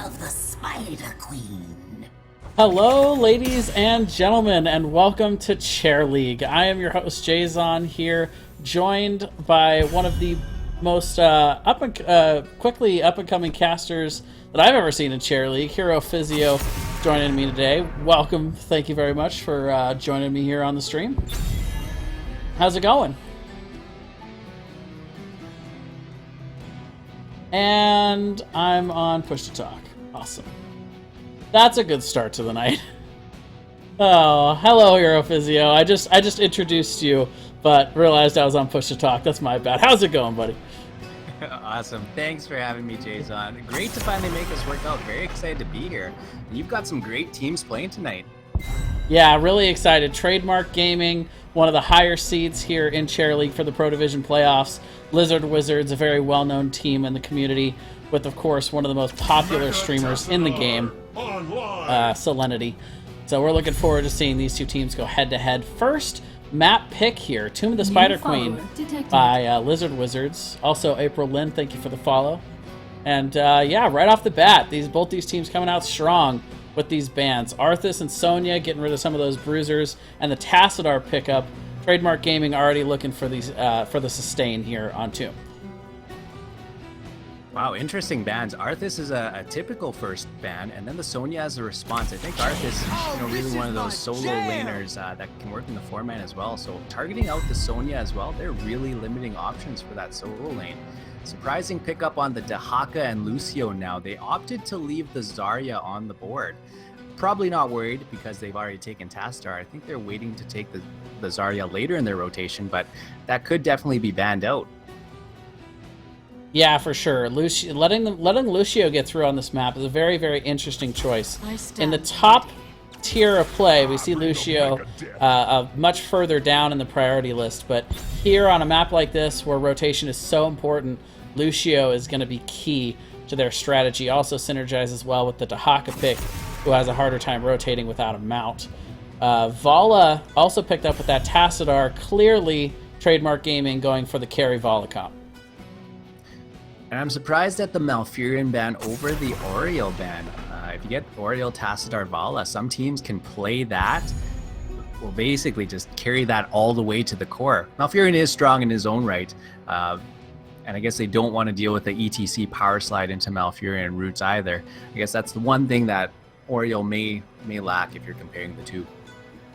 of the Spider Queen. Hello, ladies and gentlemen, and welcome to Chair League. I am your host, Jason, here, joined by one of the most quickly up-and-coming casters that I've ever seen in Chair League, Hero Physio, joining me today. Welcome. Thank you very much for joining me here on the stream. How's it going? And I'm on Push to Talk. Awesome. That's a good start to the night. Oh, hello, Hero Physio. I just introduced you, but realized I was on Push to Talk. That's my bad. How's it going, buddy? Awesome. Thanks for having me, Jason. Great to finally make this work out. Very excited to be here. You've got some great teams playing tonight. Yeah, really excited. Trademark Gaming, one of the higher seeds here in Chair League for the Pro Division playoffs. Lizard Wizards, a very well-known team in the community, with, of course, one of the most popular streamers in the game, Solenity. So we're looking forward to seeing these two teams go head-to-head. First map pick here, Tomb of the Spider Queen by Lizard Wizards. Also, April Lynn, thank you for the follow. And yeah, right off the bat, both these teams coming out strong with these bans. Arthas and Sonya getting rid of some of those bruisers, and the Tassadar pickup. Trademark Gaming already looking for these for the sustain here on Tomb. Wow, interesting bans. Arthas is a typical first ban, and then the Sonya as a response. I think Arthas is really one of those solo laners that can work in the 4-man as well. So targeting out the Sonya as well, they're really limiting options for that solo lane. Surprising pickup on the Dehaka and Lucio now. They opted to leave the Zarya on the board. Probably not worried because they've already taken Tassadar. I think they're waiting to take the Zarya later in their rotation, but that could definitely be banned out. Yeah, for sure. Letting Lucio get through on this map is a very, very interesting choice. In the top tier of play, we see Lucio much further down in the priority list, but here on a map like this where rotation is so important, Lucio is going to be key to their strategy. Also synergizes well with the Dehaka pick, who has a harder time rotating without a mount. Vala also picked up with that Tassadar. Clearly, Trademark Gaming going for the carry Vala comp. And I'm surprised at the Malfurion ban over the Oriel ban. If you get Oriel, Tassadar, Vala, some teams can play that. Well, basically just carry that all the way to the core. Malfurion is strong in his own right. And I guess they don't want to deal with the ETC power slide into Malfurion roots either. I guess that's the one thing that Oriel may lack if you're comparing the two.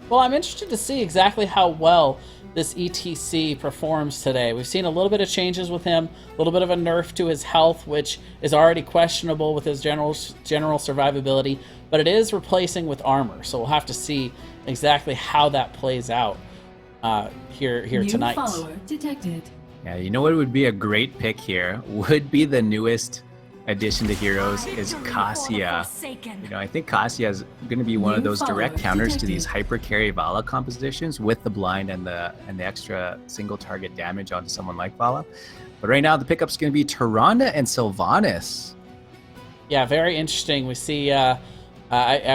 Well, I'm interested to see exactly how well this ETC performs today. We've seen a little bit of changes with him, a little bit of a nerf to his health, which is already questionable with his general survivability, but it is replacing with armor, so we'll have to see exactly how that plays out here tonight. New follower detected. Yeah, you know what would be a great pick here? Would be the newest addition to Heroes is Cassia. You know, I think Cassia is going to be one of those direct counters to these hyper carry Vala compositions with the blind and the extra single target damage onto someone like Vala. But right now the pickup's going to be Tyrande and Sylvanas. Yeah, very interesting. We see I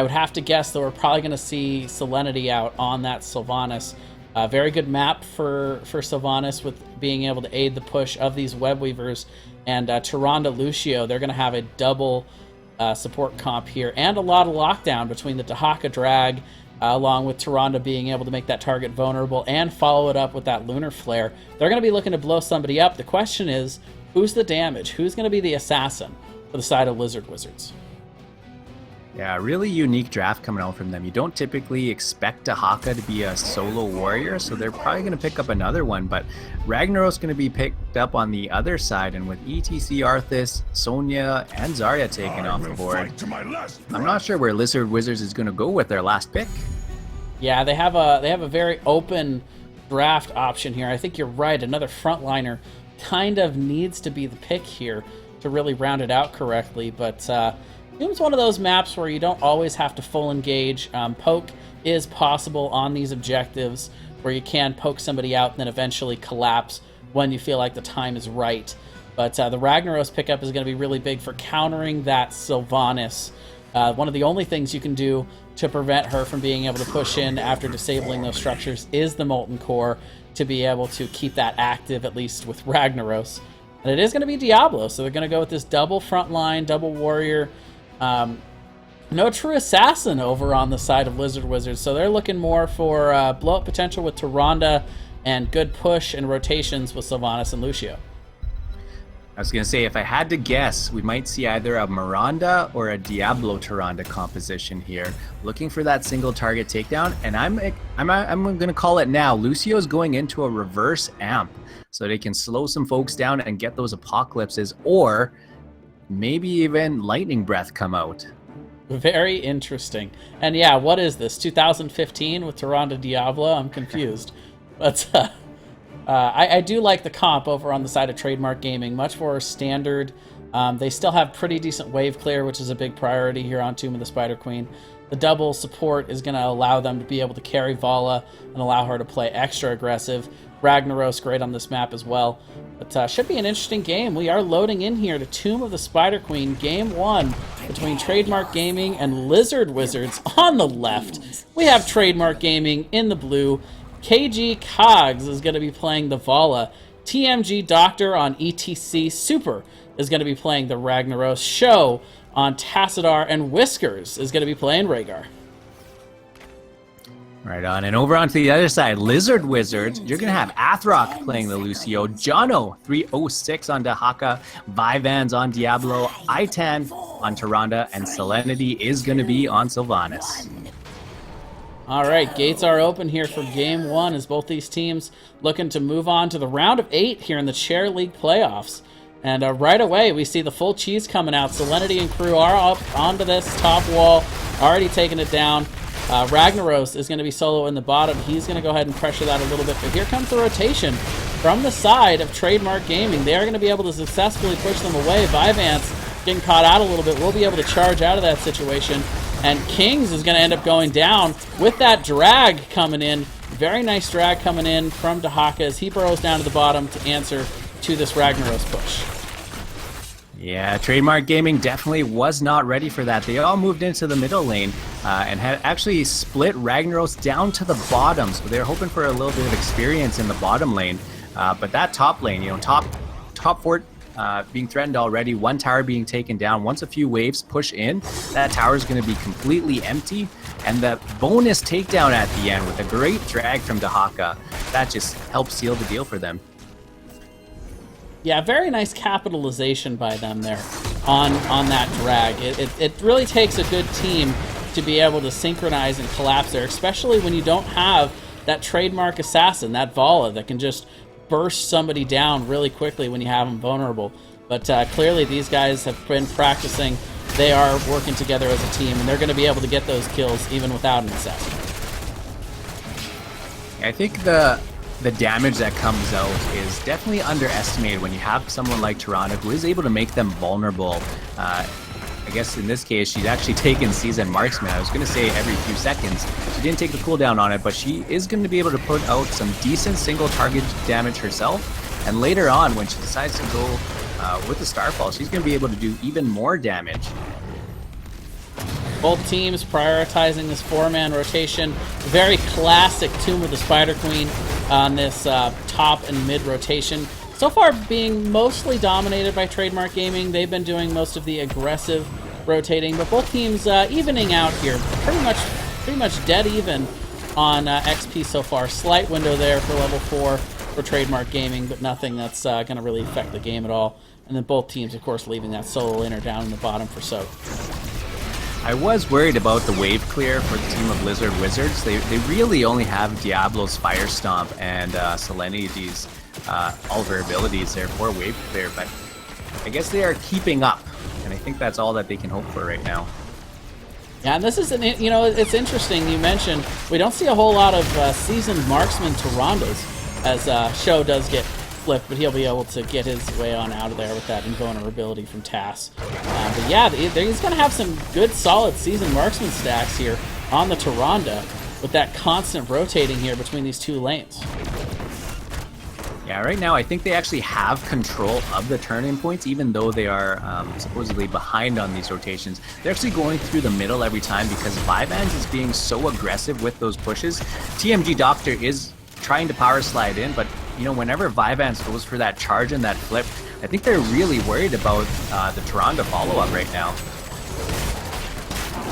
would have to guess that we're probably going to see Solenity out on that Sylvanas. Very good map for Sylvanas with being able to aid the push of these web weavers. And Tyrande Lucio, they're going to have a double support comp here, and a lot of lockdown between the Dehaka drag, along with Tyrande being able to make that target vulnerable and follow it up with that Lunar Flare. They're going to be looking to blow somebody up. The question is, who's the damage? Who's going to be the assassin for the side of Lizard Wizards? Yeah, really unique draft coming out from them. You don't typically expect Dehaka to be a solo warrior, so they're probably going to pick up another one, but Ragnaros going to be picked up on the other side, and with ETC, Arthas, Sonya, and Zarya taken off the board, I'm not sure where Lizard Wizards is going to go with their last pick. Yeah, they have a very open draft option here. I think you're right. Another frontliner kind of needs to be the pick here to really round it out correctly, but Doom's one of those maps where you don't always have to full engage. Poke is possible on these objectives where you can poke somebody out and then eventually collapse when you feel like the time is right. But the Ragnaros pickup is going to be really big for countering that Sylvanas. One of the only things you can do to prevent her from being able to push in after disabling those structures is the Molten Core to be able to keep that active, at least with Ragnaros. And it is going to be Diablo, so they're going to go with this double frontline, double warrior No true assassin over on the side of Lizard Wizards, so they're looking more for blow up potential with Tyrande and good push and rotations with Sylvanas and Lucio. I was going to say, if I had to guess, we might see either a Miranda or a Diablo Tyrande composition here, looking for that single target takedown. And I'm going to call it now. Lucio's going into a reverse amp, so they can slow some folks down and get those apocalypses, or maybe even lightning breath come out. Very interesting. And yeah, what is this? 2015 with Tyrande Diablo? I'm confused. But I do like the comp over on the side of Trademark Gaming. Much more standard. They still have pretty decent wave clear, which is a big priority here on Tomb of the Spider Queen. The double support is going to allow them to be able to carry Vala and allow her to play extra aggressive. Ragnaros great on this map as well. But should be an interesting game. We are loading in here to Tomb of the Spider Queen, Game 1 between Trademark Gaming and Lizard Wizards on the left. We have Trademark Gaming in the blue. KG Cogs is going to be playing the Vala. TMG Doctor on ETC Super is going to be playing the Ragnaros. Show on Tassadar, and Whiskers is going to be playing Rhaegar. Right on. And over onto the other side, Lizard Wizards, you're going to have Athrock playing the Lucio, Jono 306 on Dehaka, Vivans on Diablo, I-10 on Tyrande, and Selenity is going to be on Sylvanas. All right, gates are open here for Game 1 as both these teams looking to move on to the round of 8 here in the Chair League playoffs. And right away, we see the full cheese coming out. Selenity and crew are up onto this top wall, already taking it down. Ragnaros is going to be solo in the bottom. He's going to go ahead and pressure that a little bit. But here comes the rotation from the side of Trademark Gaming. They are going to be able to successfully push them away. Vivance getting caught out a little bit. We'll be able to charge out of that situation. And Kings is going to end up going down with that drag coming in. Very nice drag coming in from Dehaka as he burrows down to the bottom to answer to this Ragnaros push. Yeah, Trademark Gaming definitely was not ready for that. They all moved into the middle lane and had actually split Ragnaros down to the bottom. So they're hoping for a little bit of experience in the bottom lane. But that top lane, top fort being threatened already, one tower being taken down. Once a few waves push in, that tower is going to be completely empty. And the bonus takedown at the end with a great drag from Dehaka, that just helps seal the deal for them. Yeah, very nice capitalization by them there on that drag. It really takes a good team to be able to synchronize and collapse there, especially when you don't have that trademark assassin, that Vala, that can just burst somebody down really quickly when you have them vulnerable. But clearly these guys have been practicing. They are working together as a team, and they're going to be able to get those kills even without an assassin. I think the damage that comes out is definitely underestimated when you have someone like Tyrande who is able to make them vulnerable. I guess in this case, she's actually taken Seasoned Marksman. I was going to say every few seconds. She didn't take the cooldown on it, but she is going to be able to put out some decent single target damage herself. And later on, when she decides to go with the Starfall, she's going to be able to do even more damage. Both teams prioritizing this 4-man rotation. Very classic Tomb of the Spider Queen on this top and mid rotation. So far being mostly dominated by Trademark Gaming. They've been doing most of the aggressive rotating, but both teams evening out here. Pretty much dead even on XP so far. Slight window there for level 4 for Trademark Gaming, but nothing that's going to really affect the game at all. And then both teams, of course, leaving that solo laner down in the bottom for Soak. I was worried about the wave clear for the team of Lizard Wizards. They really only have Diablo's Fire Stomp and Selenity's all of her abilities there for wave clear, but I guess they are keeping up, and I think that's all that they can hope for right now. Yeah, and this is, it's interesting you mentioned, we don't see a whole lot of seasoned marksman Tyrandes as Show does get flipped, but he'll be able to get his way on out of there with that invulnerability from Tass. But yeah, he's going to have some good, solid seasoned marksman stacks here on the Tyrande with that constant rotating here between these two lanes. Yeah, right now I think they actually have control of the turn-in points, even though they are supposedly behind on these rotations. They're actually going through the middle every time because Vivans is being so aggressive with those pushes. TMG Doctor is trying to power slide in, but whenever Vivans goes for that charge and that flip, I think they're really worried about the Tyrande follow-up right now.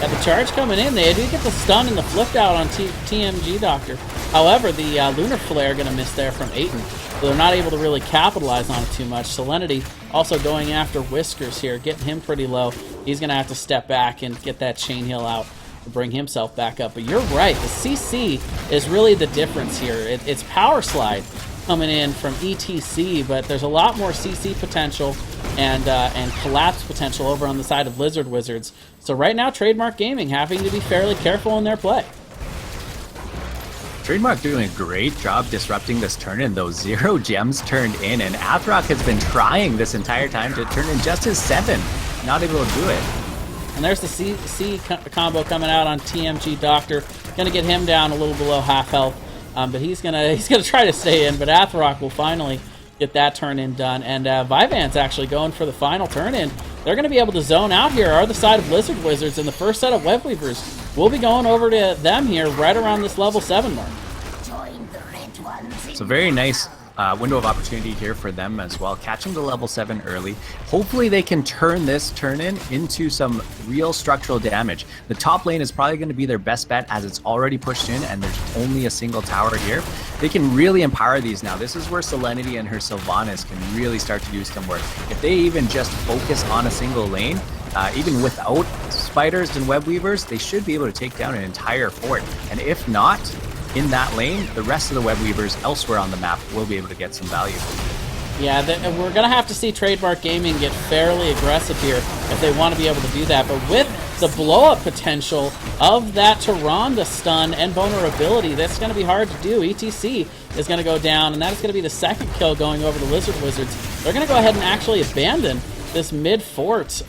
Got the charge coming in. They do get the stun and the flip out on TMG Doctor. However, the Lunar Flare going to miss there from Aiton. So they're not able to really capitalize on it too much. Selenity also going after Whiskers here, getting him pretty low. He's going to have to step back and get that chain heal out to bring himself back up. But you're right, the CC is really the difference here. It's Power Slide coming in from ETC, but there's a lot more CC potential and collapse potential over on the side of Lizard Wizards. So right now, Trademark Gaming having to be fairly careful in their play. Trademark doing a great job disrupting this turn-in, though. 0 gems turned in, and Athrock has been trying this entire time to turn in just his 7. Not able to do it. And there's the C combo coming out on TMG Doctor. Gonna get him down a little below half health, but he's gonna try to stay in. But Athrock will finally get that turn-in done, and Vivant's actually going for the final turn-in. They're going to be able to zone out here, are the side of Lizard Wizards, and the first set of Web Weavers will be going over to them here right around this level 7 mark. So very nice window of opportunity here for them as well, catching the level 7 early. Hopefully they can turn this turn-in into some real structural damage. The top lane is probably going to be their best bet, as it's already pushed in and there's only a single tower here. They can really empower these now. This is where Selenity and her Sylvanas can really start to do some work. If they even just focus on a single lane, even without spiders and web weavers, they should be able to take down an entire fort. And if not, in that lane, the rest of the web weavers elsewhere on the map will be able to get some value. Yeah, we're going to have to see Trademark Gaming get fairly aggressive here if they want to be able to do that. But with the blow-up potential of that Tyrande stun and vulnerability, that's going to be hard to do. ETC is going to go down, and that is going to be the second kill going over the Lizard Wizards. They're going to go ahead and actually abandon this mid-fort,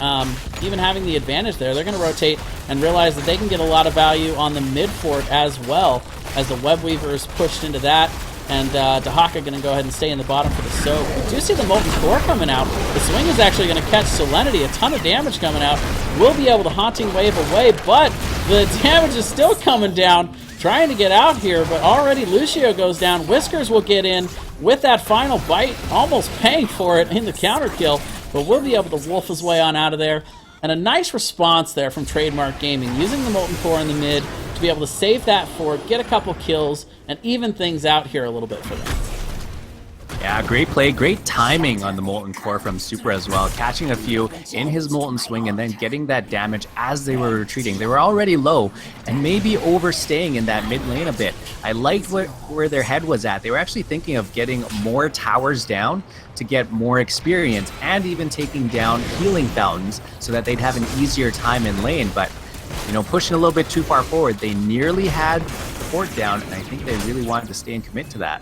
even having the advantage there. They're going to rotate and realize that they can get a lot of value on the mid-fort as well, as the web weaver is pushed into that. And Dehaka going to go ahead and stay in the bottom for the soak. We do see the Molten Core coming out. The swing is actually going to catch Selenity. A ton of damage coming out. Will be able to Haunting Wave away, but the damage is still coming down. Trying to get out here, but already Lucio goes down. Whiskers will get in with that final bite, almost paying for it in the counter kill, but will be able to wolf his way on out of there. And a nice response there from Trademark Gaming, using the Molten Core in the mid to be able to save that fort, get a couple kills, and even things out here a little bit for them. Yeah, great play, great timing on the Molten Core from Super as well, catching a few in his Molten Swing and then getting that damage as they were retreating. They were already low and maybe overstaying in that mid lane a bit. I liked where their head was at. They were actually thinking of getting more towers down to get more experience and even taking down healing fountains so that they'd have an easier time in lane. But, you know, pushing a little bit too far forward, they nearly had the fort down, and I think they really wanted to stay and commit to that.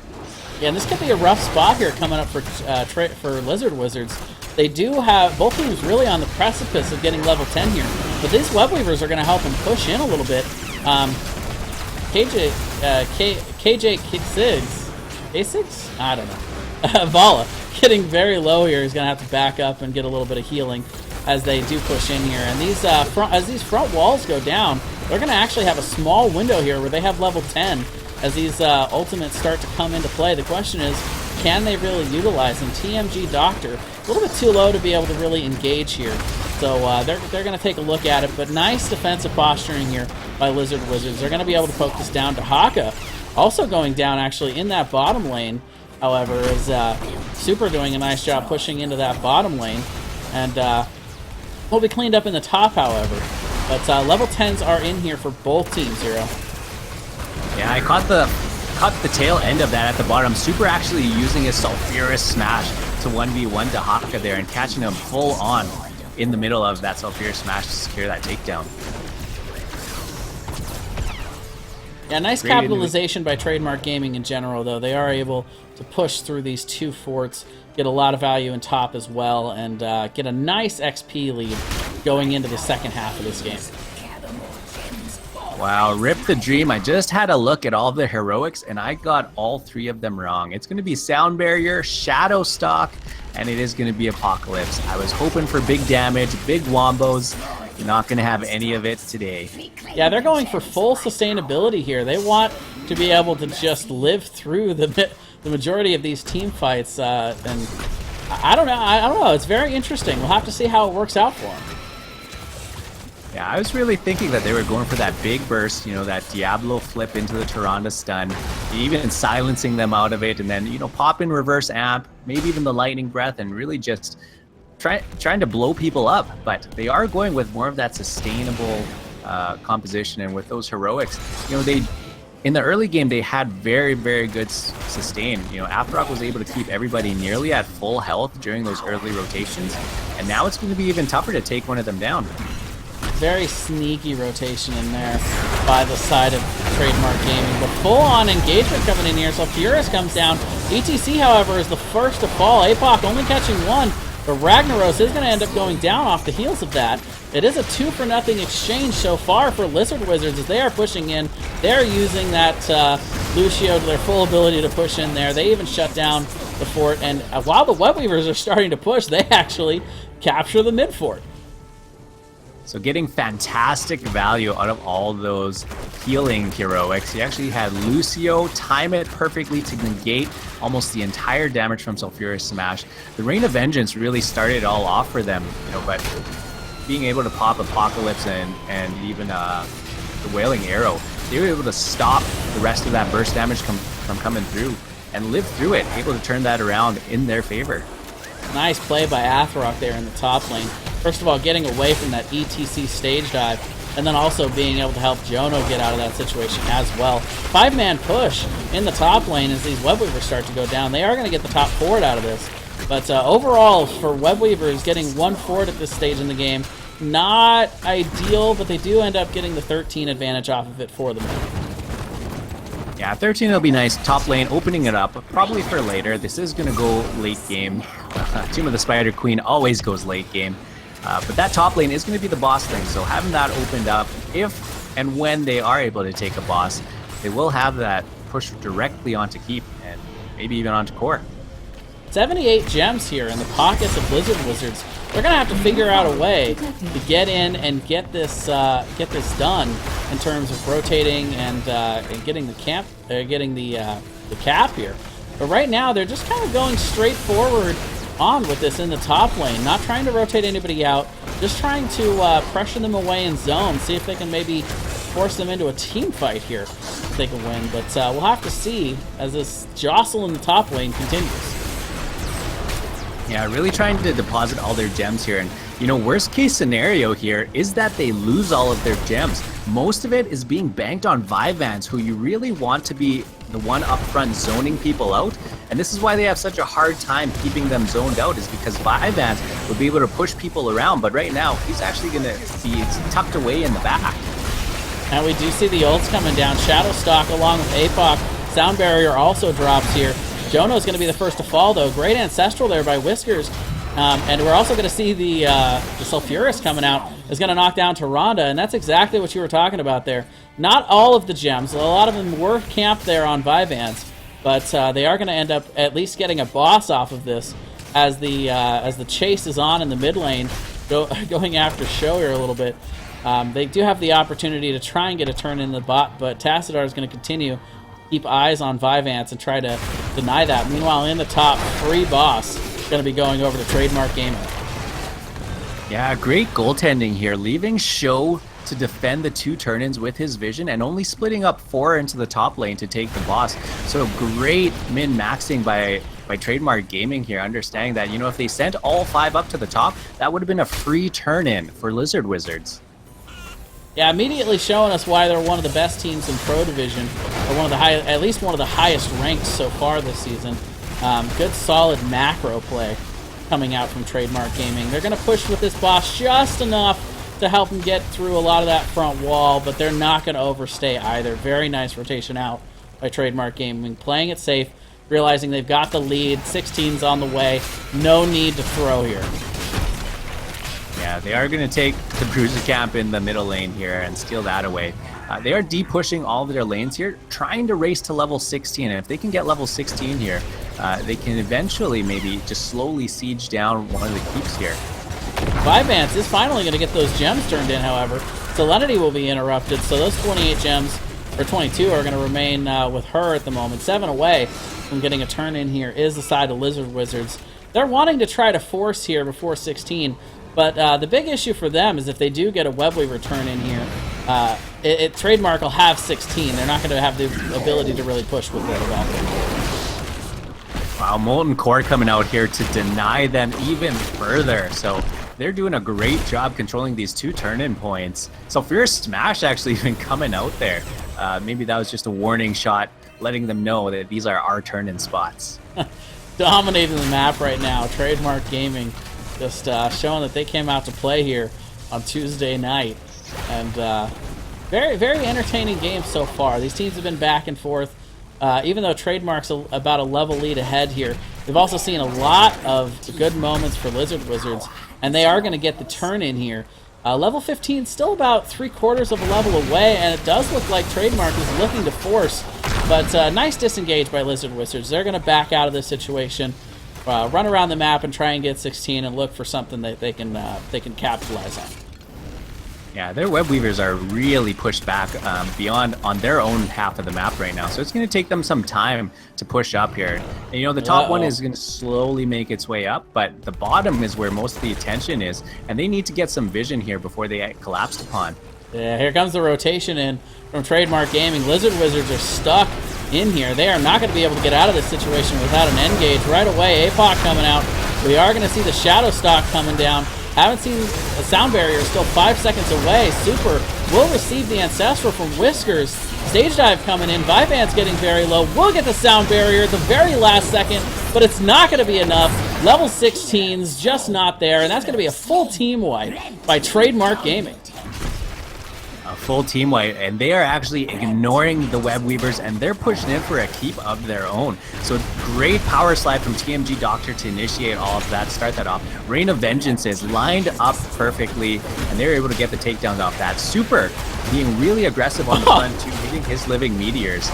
Yeah, and this could be a rough spot here coming up for Lizard Wizards. They do have both teams really on the precipice of getting level 10 here, but these web weavers are going to help them push in a little bit. KJ K6, I don't know. Vala getting very low here. He's going to have to back up and get a little bit of healing as they do push in here. And these as these front walls go down, they're going to actually have a small window here where they have level 10. As these ultimates start to come into play, the question is, can they really utilize them? TMG Doctor, a little bit too low to be able to really engage here. So they're going to take a look at it, but nice defensive posturing here by Lizard Wizards. They're going to be able to poke this down. Dehaka also going down actually in that bottom lane, however, is Super doing a nice job pushing into that bottom lane. And will be cleaned up in the top, however. But level 10s are in here for both teams, Zero. Yeah, I caught the tail end of that at the bottom. Super actually using his Sulfurous Smash to 1v1 Dehaka there and catching him full on in the middle of that Sulfurous Smash to secure that takedown. Yeah, nice capitalization by Trademark Gaming in general, though. They are able to push through these two forts, get a lot of value in top as well, and get a nice XP lead going into the second half of this game. Wow, rip the dream. I just had a look at all of the heroics, and I got all 3 of them wrong. It's going to be Sound Barrier, Shadow Stalk, and it is going to be Apocalypse. I was hoping for big damage, big wombos. You're not going to have any of it today. Yeah, they're going for full sustainability here. They want to be able to just live through the majority of these team fights, and I don't know. It's very interesting. We'll have to see how it works out for them. Yeah, I was really thinking that they were going for that big burst, you know, that Diablo flip into the Tyrande stun, even silencing them out of it, and then, you know, pop in reverse amp, maybe even the lightning breath, and really just trying to blow people up. But they are going with more of that sustainable composition, and with those heroics, you know, in the early game, they had very, very good sustain. You know, Aphrock was able to keep everybody nearly at full health during those early rotations, and now it's going to be even tougher to take one of them down. Very sneaky rotation in there by the side of Trademark Gaming, but full-on engagement coming in here. So Furious comes down. ETC, however, is the first to fall. APOC only catching one, but Ragnaros is going to end up going down off the heels of that. It is a 2-for-0 exchange so far for Lizard Wizards as they are pushing in. They're using that Lucio to their full ability to push in there. They even shut down the fort, and while the Web Weavers are starting to push, they actually capture the mid fort. So getting fantastic value out of all those healing heroics. He actually had Lucio time it perfectly to negate almost the entire damage from Sulfurious Smash. The Rain of Vengeance really started it all off for them, you know, but being able to pop Apocalypse and even the Wailing Arrow, they were able to stop the rest of that burst damage from coming through and live through it, able to turn that around in their favor. Nice play by Athrock there in the top lane. First of all, getting away from that ETC stage dive, and then also being able to help Jono get out of that situation as well. 5-man push in the top lane as these Web Weavers start to go down. They are going to get the top forward out of this. But overall, for Web Weavers, getting 1 forward at this stage in the game, not ideal, but they do end up getting the 13 advantage off of it for them. Yeah, 13 will be nice. Top lane, opening it up, probably for later. This is going to go late game. Tomb of the Spider Queen always goes late game. But that top lane is going to be the boss thing, so having that opened up, if and when they are able to take a boss, they will have that push directly onto Keep, and maybe even onto Core. 78 gems here in the pockets of Blizzard Wizards. They're going to have to figure out a way to get in and get this done in terms of rotating and getting the cap here. But right now, they're just kind of going straight forward on with this in the top lane, not trying to rotate anybody out, just trying to pressure them away in zone, see if they can maybe force them into a team fight here if they can win. But we'll have to see as this jostle in the top lane continues. Yeah, really trying to deposit all their gems here. And, you know, worst case scenario here is that they lose all of their gems. Most of it is being banked on Vyvanse, who you really want to be the one up front zoning people out. And this is why they have such a hard time keeping them zoned out, is because Vyvanse would be able to push people around. But right now, he's actually going to be tucked away in the back. And we do see the ults coming down. Shadowstalk along with APOC. Sound Barrier also drops here. Jono's going to be the first to fall, though. Great Ancestral there by Whiskers. And we're also going to see the Sulfurous coming out is going to knock down Tyrande, and that's exactly what you were talking about there. Not all of the gems. A lot of them were camped there on Vyvanse, but they are going to end up at least getting a boss off of this as the chase is on in the mid lane, going after Show here a little bit. They do have the opportunity to try and get a turn in the bot, but Tassadar is going to continue keep eyes on Vyvanse and try to deny that. Meanwhile, in the top, free boss going to be going over to Trademark Gaming. Yeah, great goaltending here, leaving Show to defend the 2 turn-ins with his vision and only splitting up 4 into the top lane to take the boss. So great min-maxing by Trademark Gaming here, understanding that, you know, if they sent all 5 up to the top, that would have been a free turn-in for Lizard Wizards. Yeah, immediately showing us why they're one of the best teams in Pro Division, or at least one of the highest ranked so far this season. Good, solid macro play coming out from Trademark Gaming. They're going to push with this boss just enough to help them get through a lot of that front wall, but they're not going to overstay either. Very nice rotation out by Trademark Gaming, playing it safe, realizing they've got the lead, 16's on the way, no need to throw here. Yeah, they are going to take the Bruiser Camp in the middle lane here and steal that away. They are de-pushing all of their lanes here, trying to race to level 16. And if they can get level 16 here, they can eventually maybe just slowly siege down one of the keeps here. Vyvanse is finally going to get those gems turned in, however. Salinity will be interrupted, so those 28 gems, or 22, are going to remain with her at the moment. 7 away from getting a turn in here is the side of Lizard Wizards. they're wanting to try to force here before 16. But the big issue for them is if they do get a Webweaver turn in here, Trademark will have 16. They're not going to have the ability to really push with it at all. Wow, Molten Core coming out here to deny them even further. So they're doing a great job controlling these 2 turn-in points. So Fierce Smash actually even coming out there. Maybe that was just a warning shot, letting them know that these are our turn-in spots. Dominating the map right now. Trademark Gaming just showing that they came out to play here on Tuesday night. And very, very entertaining game so far. These teams have been back and forth. Even though Trademark's about a level lead ahead here, we've also seen a lot of good moments for Lizard Wizards, and they are going to get the turn in here. Level 15 still about 3/4 of a level away, and it does look like Trademark is looking to force, but nice disengage by Lizard Wizards. They're going to back out of this situation, run around the map and try and get 16 and look for something that they can capitalize on. Yeah, their web weavers are really pushed back beyond on their own half of the map right now. So it's going to take them some time to push up here. And, you know, the top one is going to slowly make its way up, but the bottom is where most of the attention is. And they need to get some vision here before they get collapsed upon. Yeah, here comes the rotation in from Trademark Gaming. Lizard Wizards are stuck in here. They are not going to be able to get out of this situation without an engage. Right away, APOC coming out. We are going to see the Shadow Stock coming down. Haven't seen a sound barrier, still 5 seconds away. Super will receive the Ancestral from Whiskers. Stage Dive coming in. Vivant's getting very low. Will get the sound barrier at the very last second, but it's not going to be enough. Level 16's just not there, and that's going to be a full team wipe by Trademark Gaming. A full team wipe, and they are actually ignoring the web weavers, and they're pushing in for a keep of their own. So great power slide from TMG Doctor to initiate all of that, start that off. Rain of Vengeance is lined up perfectly, and they're able to get the takedowns off that. Super being really aggressive on the front too, hitting his living meteors.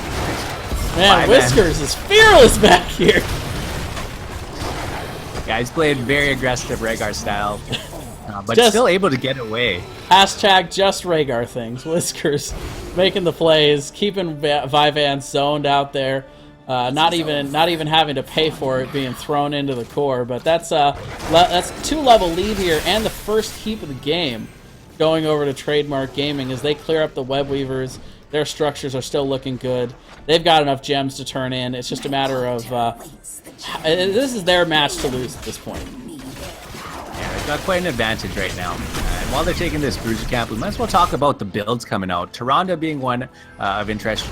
Man, Whiskers is fearless back here. Yeah, he's played very aggressive Rhaegar style. But still able to get away. Hashtag just Rhaegar things. Whiskers making the plays, keeping Vivant zoned out there. Not even having to pay for it being thrown into the core. But that's 2-level lead here and the first heap of the game going over to Trademark Gaming as they clear up the web weavers. Their structures are still looking good. They've got enough gems to turn in. It's just a matter of this is their match to lose at this point. Yeah, they've got quite an advantage right now. And while they're taking this Bruiser Camp, we might as well talk about the builds coming out. Tyrande being one of interest.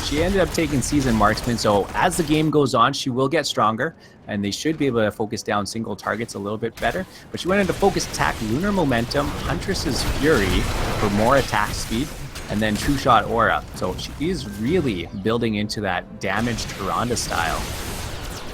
She ended up taking Seasoned Marksman, so as the game goes on, she will get stronger, and they should be able to focus down single targets a little bit better. But she went into Focus Attack, Lunar Momentum, Huntress's Fury for more attack speed, and then True Shot Aura. So she is really building into that damaged Tyrande style.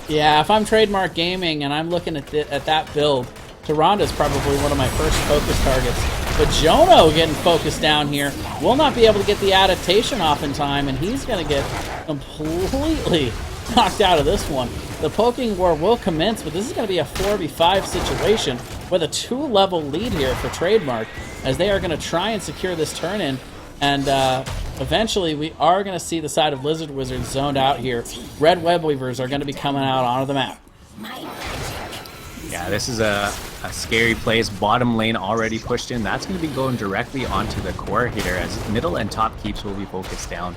Yeah, if I'm Trademark Gaming and I'm looking at that build, Tyrande is probably one of my first focus targets. But Jono getting focused down here will not be able to get the adaptation off in time, and he's going to get completely knocked out of this one. The poking war will commence, but this is going to be a 4v5 situation with a 2-level lead here for Trademark as they are going to try and secure this turn-in. And eventually we are going to see the side of Lizard Wizards zoned out here. Red Web Weavers are going to be coming out onto the map. Yeah, this is a scary place. Bottom lane already pushed in. That's going to be going directly onto the core here as middle and top keeps will be focused down.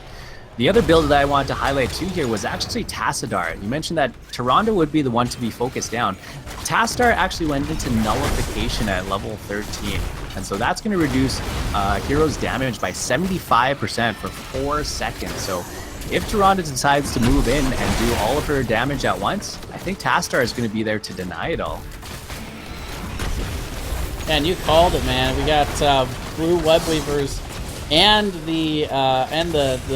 The other build that I wanted to highlight too here was actually Tassadar. You mentioned that Tyrande would be the one to be focused down. Tassadar actually went into nullification at level 13. And so that's going to reduce hero's damage by 75% for 4 seconds. So if Tyrande decides to move in and do all of her damage at once, I think Tassadar is going to be there to deny it all. And you called it, man. We got blue web weavers and the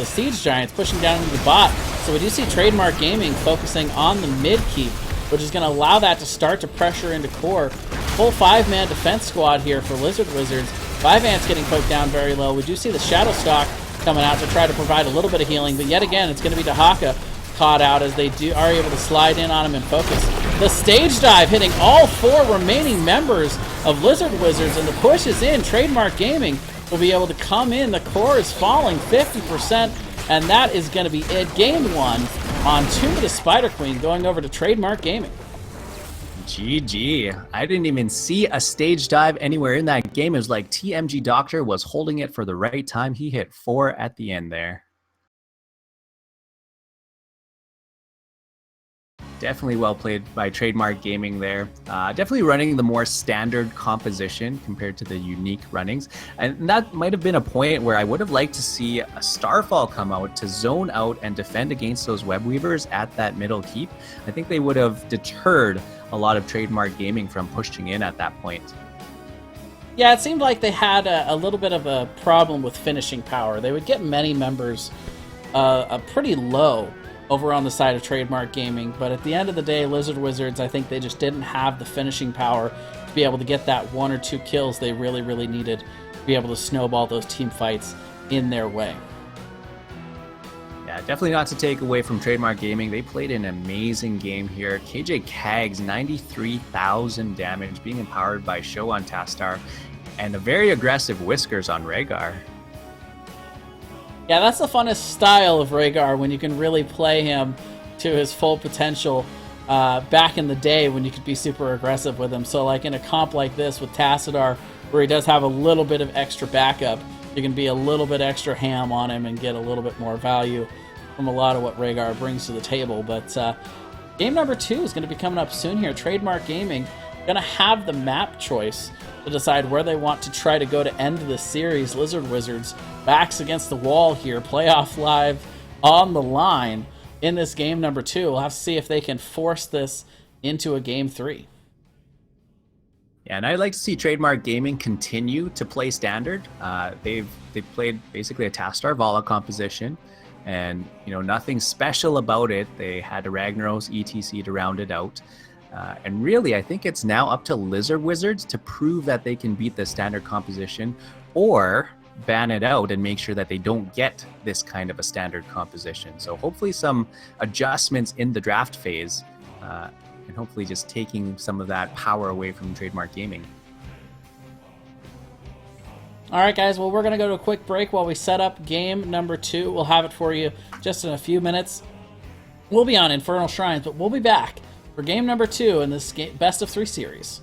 siege giants pushing down into the bot. So we do see Trademark Gaming focusing on the mid keep, which is going to allow that to start to pressure into core. Full 5-man defense squad here for Lizard Wizards. Vivant's getting poked down very low. We do see the Shadow Stalk coming out to try to provide a little bit of healing, but yet again, it's going to be Dahaka caught out as they are able to slide in on him and focus. The stage dive hitting all 4 remaining members of Lizard Wizards, and the push is in. Trademark Gaming will be able to come in. The core is falling 50%, and that is going to be it. Game 1 on Tomb of the Spider Queen going over to Trademark Gaming. GG. I didn't even see a stage dive anywhere in that game. It was like TMG Doctor was holding it for the right time. He hit 4 at the end there. Definitely well played by Trademark Gaming there. Definitely running the more standard composition compared to the unique runnings. And that might have been a point where I would have liked to see a Starfall come out to zone out and defend against those web weavers at that middle keep. I think they would have deterred a lot of Trademark Gaming from pushing in at that point. Yeah, it seemed like they had a little bit of a problem with finishing power. They would get many members pretty low over on the side of Trademark Gaming, but at the end of the day, Lizard Wizards, I think they just didn't have the finishing power to be able to get that 1 or 2 kills they really needed to be able to snowball those team fights in their way. Yeah, definitely not to take away from Trademark Gaming. They played an amazing game here. KJ Kags, 93,000 damage, being empowered by Show on Tastar, and a very aggressive Whiskers on Rhaegar. Yeah, that's the funnest style of Rhaegar, when you can really play him to his full potential back in the day when you could be super aggressive with him. So like in a comp like this with Tassadar, where he does have a little bit of extra backup, you can be a little bit extra ham on him and get a little bit more value from a lot of what Rhaegar brings to the table. But game number 2 is going to be coming up soon here. Trademark Gaming going to have the map choice to decide where they want to try to go to end the series. Lizard Wizards backs against the wall here. Playoff Live on the line in this game number 2. We'll have to see if they can force this into a game 3. Yeah, and I'd like to see Trademark Gaming continue to play standard. They've played basically a Tastar Vala composition, and nothing special about it. They had a Ragnaros ETC to round it out. And really, I think it's now up to Lizard Wizards to prove that they can beat the standard composition, or ban it out and make sure that they don't get this kind of a standard composition. So hopefully some adjustments in the draft phase, and hopefully just taking some of that power away from Trademark Gaming. All right, guys. Well, we're going to go to a quick break while we set up game number 2. We'll have it for you just in a few minutes. We'll be on Infernal Shrines, but we'll be back for game number 2 in this best of 3 series.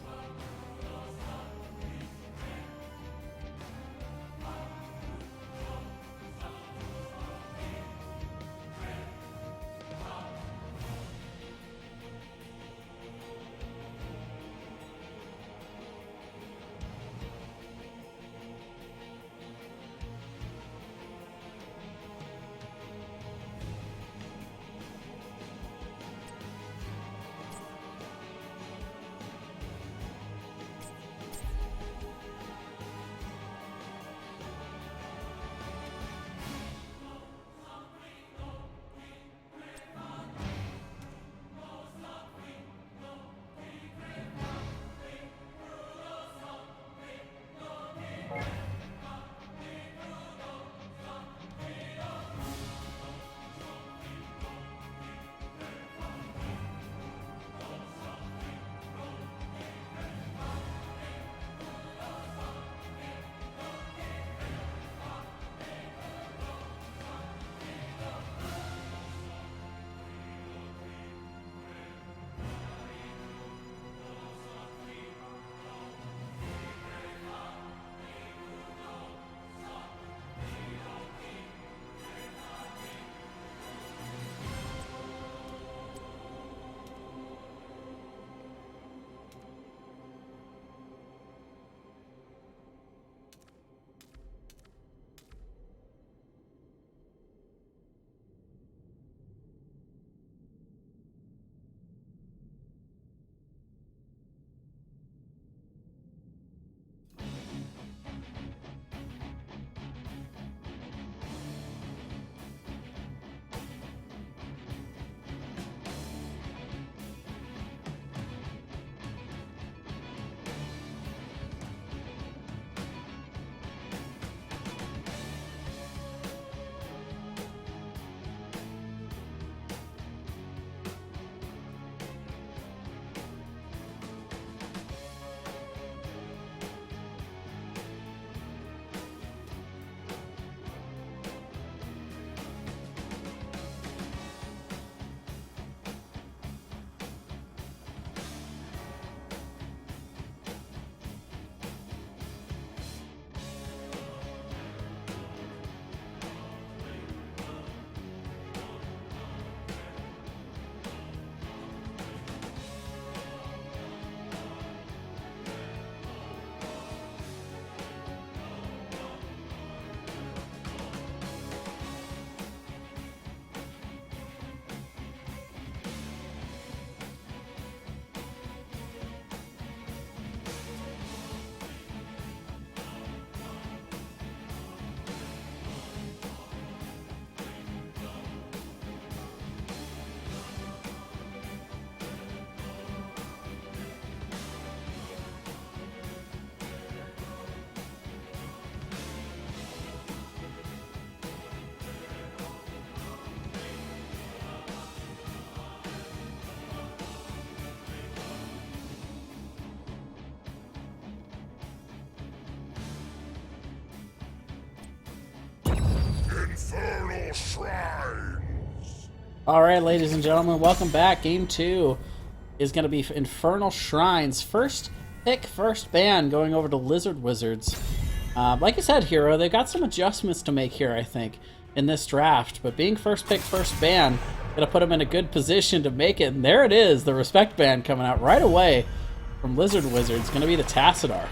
Infernal Shrines. All right, ladies and gentlemen, welcome back. Game 2 is going to be Infernal Shrines. First pick, first ban, going over to Lizard Wizards. Like I said, Hero, they've got some adjustments to make here, I think, in this draft. But being first pick, first ban, going to put them in a good position to make it. And there it is, the Respect ban coming out right away from Lizard Wizards. Going to be the Tassadar.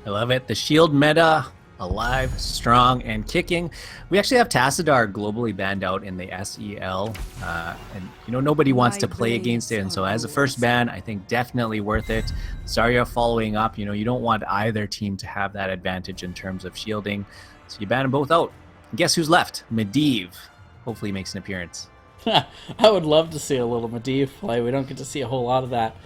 I love it. The shield meta, alive, strong, and kicking. We actually have Tassadar globally banned out in the SEL, and nobody wants to play against it. And so, as a first ban, I think definitely worth it. Zarya following up. You don't want either team to have that advantage in terms of shielding, so you ban them both out. And guess who's left? Medivh. Hopefully, makes an appearance. I would love to see a little Medivh play. We don't get to see a whole lot of that.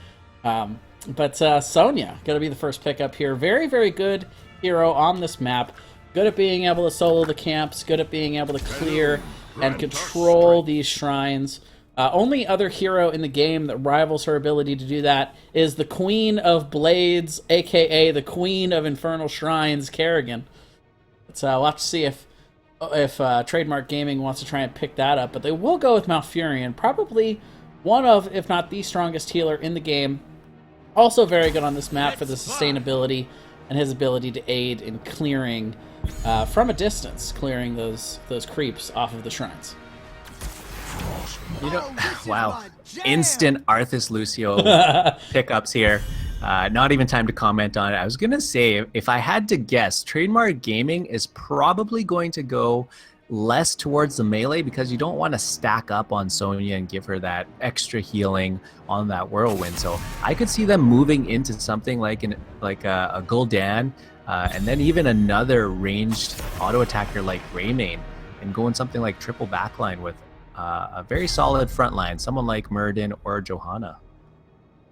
But Sonya, going to be the first pick up here. Very, very good hero on this map. Good at being able to solo the camps. Good at being able to clear and control these shrines. Only other hero in the game that rivals her ability to do that is the Queen of Blades, a.k.a. the Queen of Infernal Shrines, Kerrigan. So we'll have to see if Trademark Gaming wants to try and pick that up. But they will go with Malfurion. Probably one of, if not the strongest healer in the game. Also very good on this map for the sustainability and his ability to aid in clearing from a distance, clearing those creeps off of the shrines. Wow. Instant Arthas Lucio pickups here. Not even time to comment on it. I was going to say, if I had to guess, Trademark Gaming is probably going to go less towards the melee because you don't want to stack up on Sonya and give her that extra healing on that whirlwind. So I could see them moving into something like a Gul'dan, and then even another ranged auto attacker like Greymane, and going something like triple backline with a very solid front line, someone like Muradin or Johanna.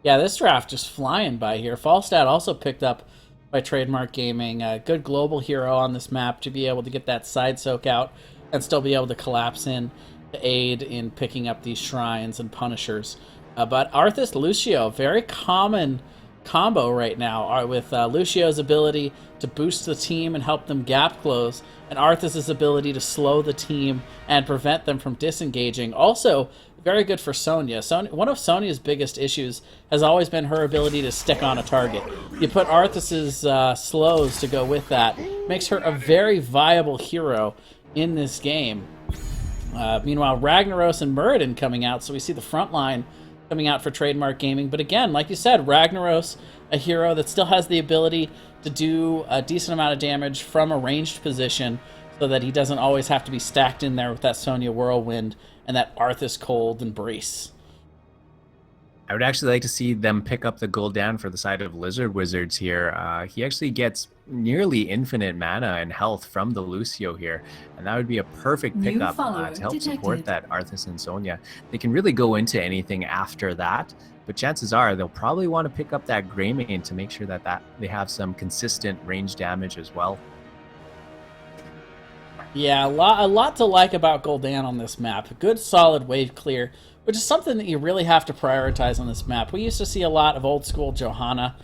Yeah, this draft just flying by here. Falstad also picked up by Trademark Gaming. A good global hero on this map to be able to get that side soak out and still be able to collapse in to aid in picking up these shrines and punishers. But Arthas Lucio, very common combo right now with Lucio's ability to boost the team and help them gap close, and Arthas' ability to slow the team and prevent them from disengaging. Also, very good for Sonya. One of Sonya's biggest issues has always been her ability to stick on a target. You put Arthas' slows to go with that. Makes her a very viable hero in this game. Meanwhile, Ragnaros and Muradin coming out, so we see the front line coming out for Trademark Gaming. But again, like you said, Ragnaros, a hero that still has the ability to do a decent amount of damage from a ranged position so that he doesn't always have to be stacked in there with that Sonya Whirlwind and that Arthas Cold and Brace. I would actually like to see them pick up the Gul'dan for the side of Lizard Wizards here. He actually gets nearly infinite mana and health from the Lucio here, and that would be a perfect pickup to help support that Arthas and Sonya. They can really go into anything after that, but chances are they'll probably want to pick up that Greymane to make sure that they have some consistent range damage as well. Yeah, a lot to like about Gul'dan on this map. A good solid wave clear, which is something that you really have to prioritize on this map. We used to see a lot of old school Johanna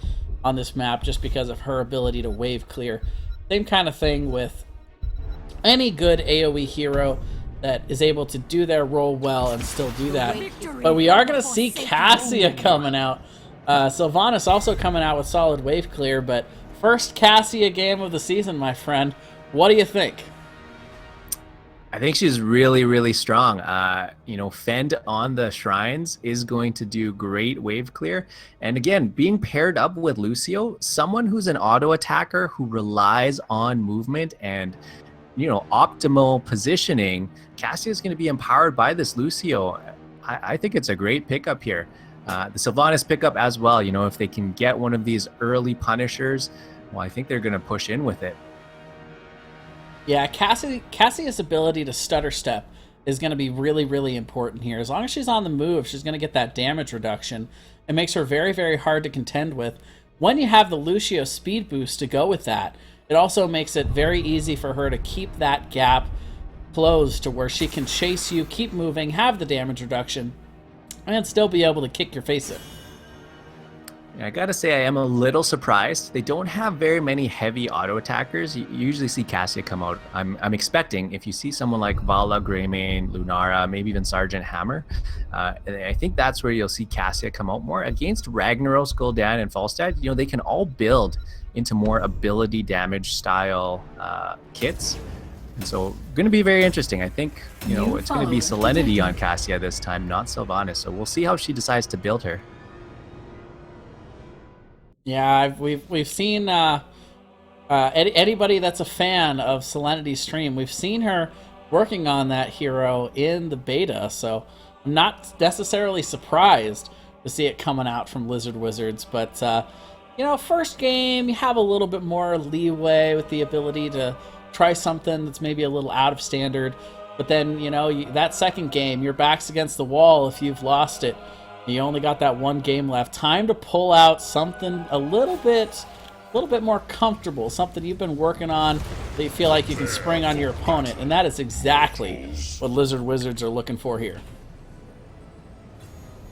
on this map just because of her ability to wave clear. Same kind of thing with any good AoE hero that is able to do their role well and still do that. But we are going to see Cassia coming out. Sylvanas also coming out with solid wave clear, but first Cassia game of the season, my friend. What do you think? I think she's really, really strong. Fend on the shrines is going to do great wave clear. And again, being paired up with Lucio, someone who's an auto attacker who relies on movement and, optimal positioning, Cassia is going to be empowered by this Lucio. I think it's a great pickup here. The Sylvanas pickup as well. If they can get one of these early punishers, well, I think they're going to push in with it. Yeah, Cassia's ability to stutter step is going to be really, really important here. As long as she's on the move, she's going to get that damage reduction. It makes her very, very hard to contend with. When you have the Lucio speed boost to go with that, it also makes it very easy for her to keep that gap closed to where she can chase you, keep moving, have the damage reduction, and still be able to kick your face in. I gotta say, I am a little surprised. They don't have very many heavy auto attackers. You usually see Cassia come out. I'm expecting if you see someone like Vala, Greymane, Lunara, maybe even Sergeant Hammer, I think that's where you'll see Cassia come out more. Against Ragnaros, Gul'dan, and Falstad, you know, they can all build into more ability damage style kits. And so, going to be very interesting. I think, you know, it's going to be Solenity on Cassia this time, not Sylvanas. So we'll see how she decides to build her. Yeah, we've seen anybody that's a fan of Selenity's stream, we've seen her working on that hero in the beta, so I'm not necessarily surprised to see it coming out from Lizard Wizards, but you know, first game, you have a little bit more leeway with the ability to try something that's maybe a little out of standard, but then, you know, that second game, your back's against the wall if you've lost it. You only got that one game left. Time to pull out something a little bit more comfortable, something you've been working on that you feel like you can spring on your opponent, and that is exactly what Lizard Wizards are looking for here.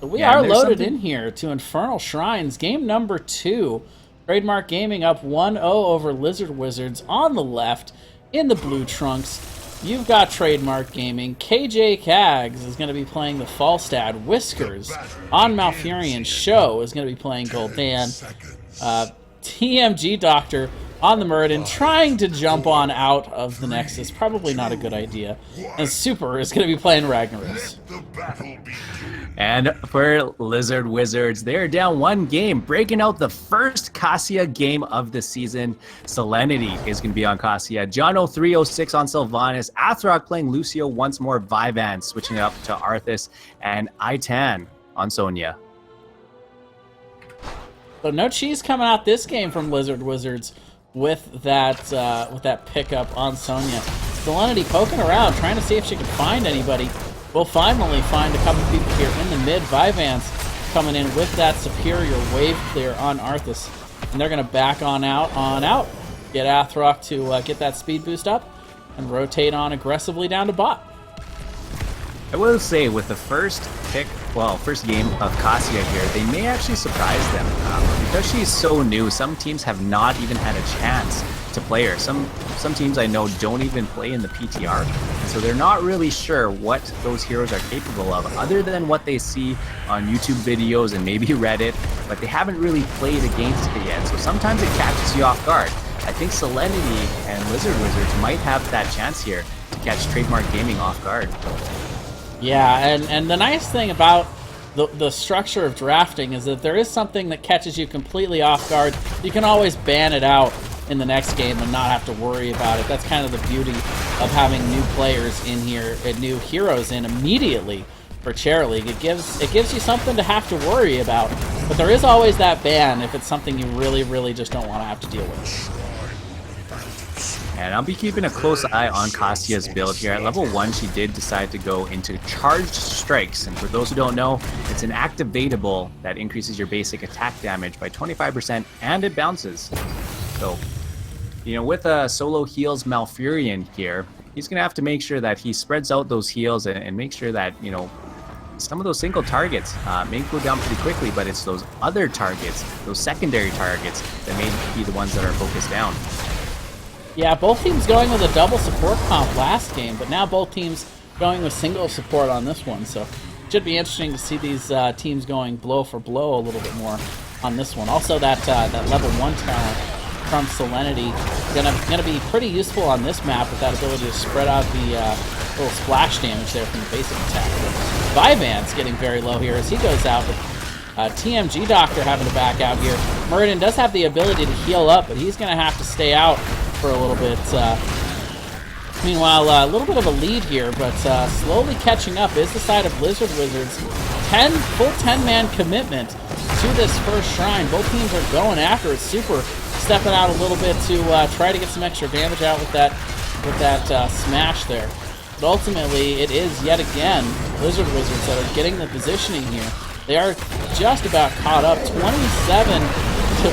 So we are loaded in here to Infernal Shrines, game number 2. Trademark Gaming up 1-0 over Lizard Wizards on the left in the blue trunks. You've got Trademark Gaming. KJ Kags is going to be playing the Falstad. Whiskers on Malfurion. Show is going to be playing Gul'dan. TMG Doctor on the Muradin, trying to jump on out of the Nexus. Probably not a good idea. And Super is going to be playing Ragnaros. And for Lizard Wizards, they're down 1 game, breaking out the first Cassia game of the season. Solenity is going to be on Cassia. Jono 306 on Sylvanas. Athrock playing Lucio once more. Vyvanse switching up to Arthas. And Itan on Sonya. So no cheese coming out this game from Lizard Wizards with that pickup on Sonya. Solenity poking around, trying to see if she can find anybody. We'll finally find a couple people here in the mid. Vyvanse coming in with that superior wave clear on Arthas. And they're going to back on out. Get Athrock to get that speed boost up and rotate on aggressively down to bot. I will say, with the first game of Cassia here, they may actually surprise them. Because she's so new, some teams have not even had a chance to play her. Some teams I know don't even play in the PTR, so they're not really sure what those heroes are capable of, other than what they see on YouTube videos and maybe Reddit, but they haven't really played against it yet, so sometimes it catches you off guard. I think Solenity and Lizard Wizards might have that chance here to catch Trademark Gaming off guard. Yeah, and the nice thing about the structure of drafting is that there is something that catches you completely off guard. You can always ban it out in the next game and not have to worry about it. That's kind of the beauty of having new players in here and new heroes in immediately for Chair League. It gives you something to have to worry about, but there is always that ban if it's something you really just don't want to have to deal with. And I'll be keeping a close eye on Cassia's build here. At level 1, she did decide to go into Charged Strikes. And for those who don't know, it's an activatable that increases your basic attack damage by 25%, and it bounces. So, you know, with a solo heals Malfurion here, he's going to have to make sure that he spreads out those heals and make sure that, you know, some of those single targets may go down pretty quickly, but it's those other targets, those secondary targets, that may be the ones that are focused down. Yeah, both teams going with a double support comp last game, but now both teams going with single support on this one. So it should be interesting to see these teams going blow for blow a little bit more on this one. Also, that level 1 talent from Solenity gonna be pretty useful on this map with that ability to spread out the little splash damage there from the basic attack. Vyvanse getting very low here as he goes out. TMG Doctor having to back out here. Muradin does have the ability to heal up, but he's going to have to stay out for a little bit. Meanwhile, a little bit of a lead here, but slowly catching up is the side of Lizard Wizards. Full 10-man commitment to this first shrine. Both teams are going after it. Super stepping out a little bit to try to get some extra damage out with that smash there. But ultimately, it is yet again Lizard Wizards that are getting the positioning here. They are just about caught up, 27 to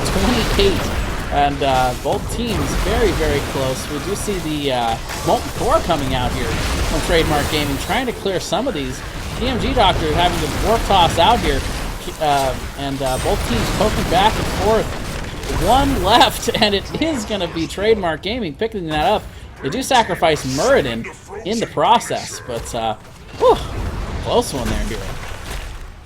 28. And both teams very close. We do see the Molten Core coming out here from Trademark Gaming, trying to clear some of these. TMG Doctor having to warp toss out here. and both teams poking back and forth. One left, and it is going to be Trademark Gaming picking that up. They do sacrifice Muradin in the process, but whew, close one there, Hero.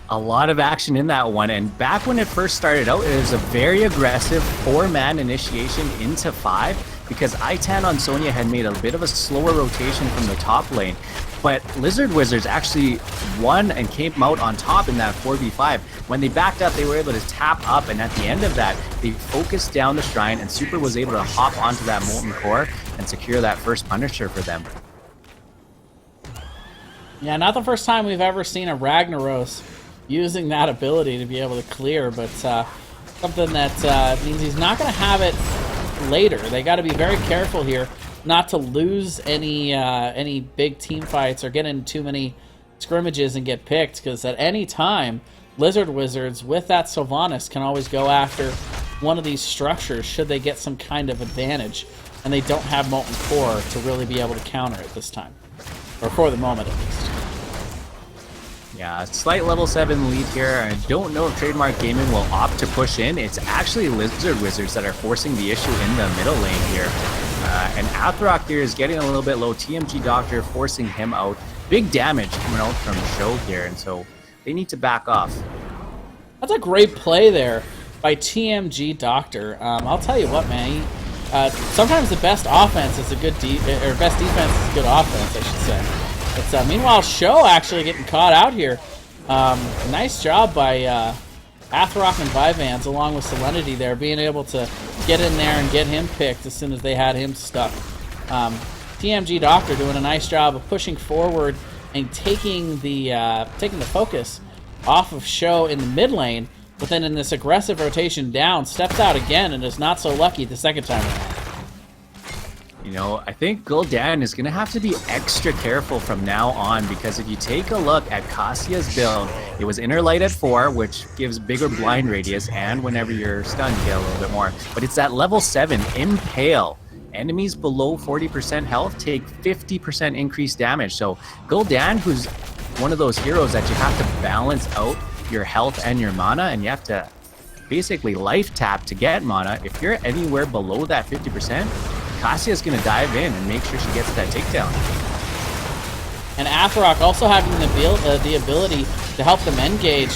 A lot of action in that one, and back when it first started out, it was a very aggressive 4-man initiation into 5 because Itan on Sonya had made a bit of a slower rotation from the top lane. But Lizard Wizards actually won and came out on top in that 4v5. When they backed up, they were able to tap up, and at the end of that, they focused down the Shrine, and Super was able to hop onto that Molten Core and secure that first Punisher for them. Yeah, not the first time we've ever seen a Ragnaros using that ability to be able to clear, but something that means he's not going to have it later. They got to be very careful here not to lose any big team fights or get in too many scrimmages and get picked, because at any time, Lizard Wizards with that Sylvanas can always go after one of these structures should they get some kind of advantage, and they don't have Molten Core to really be able to counter it this time, or for the moment at least. Yeah, a slight level 7 lead here. I don't know if Trademark Gaming will opt to push in. It's actually Lizard Wizards that are forcing the issue in the middle lane here. And Athrock here is getting a little bit low. TMG Doctor forcing him out. Big damage coming out from Show here, and so they need to back off. That's a great play there by TMG Doctor. I'll tell you what, man. Sometimes the best offense is a good best defense is a good offense, I should say. But meanwhile, Show actually getting caught out here. Nice job by Athrock and Vivans, along with Solenity there, being able to get in there and get him picked as soon as they had him stuck. TMG Doctor doing a nice job of pushing forward and taking the focus off of Show in the mid lane, but then in this aggressive rotation down, steps out again and is not so lucky the second time around. You know, I think Gul'dan is going to have to be extra careful from now on, because if you take a look at Kassia's build, it was Inner Light at 4, which gives bigger blind radius, and whenever you're stunned, you get a little bit more. But it's that level 7, Impale. Enemies below 40% health take 50% increased damage. So Gul'dan, who's one of those heroes that you have to balance out your health and your mana, and you have to basically life tap to get mana. If you're anywhere below that 50%, Kassia's going to dive in and make sure she gets that takedown. And Athrock also having the ability to help them engage.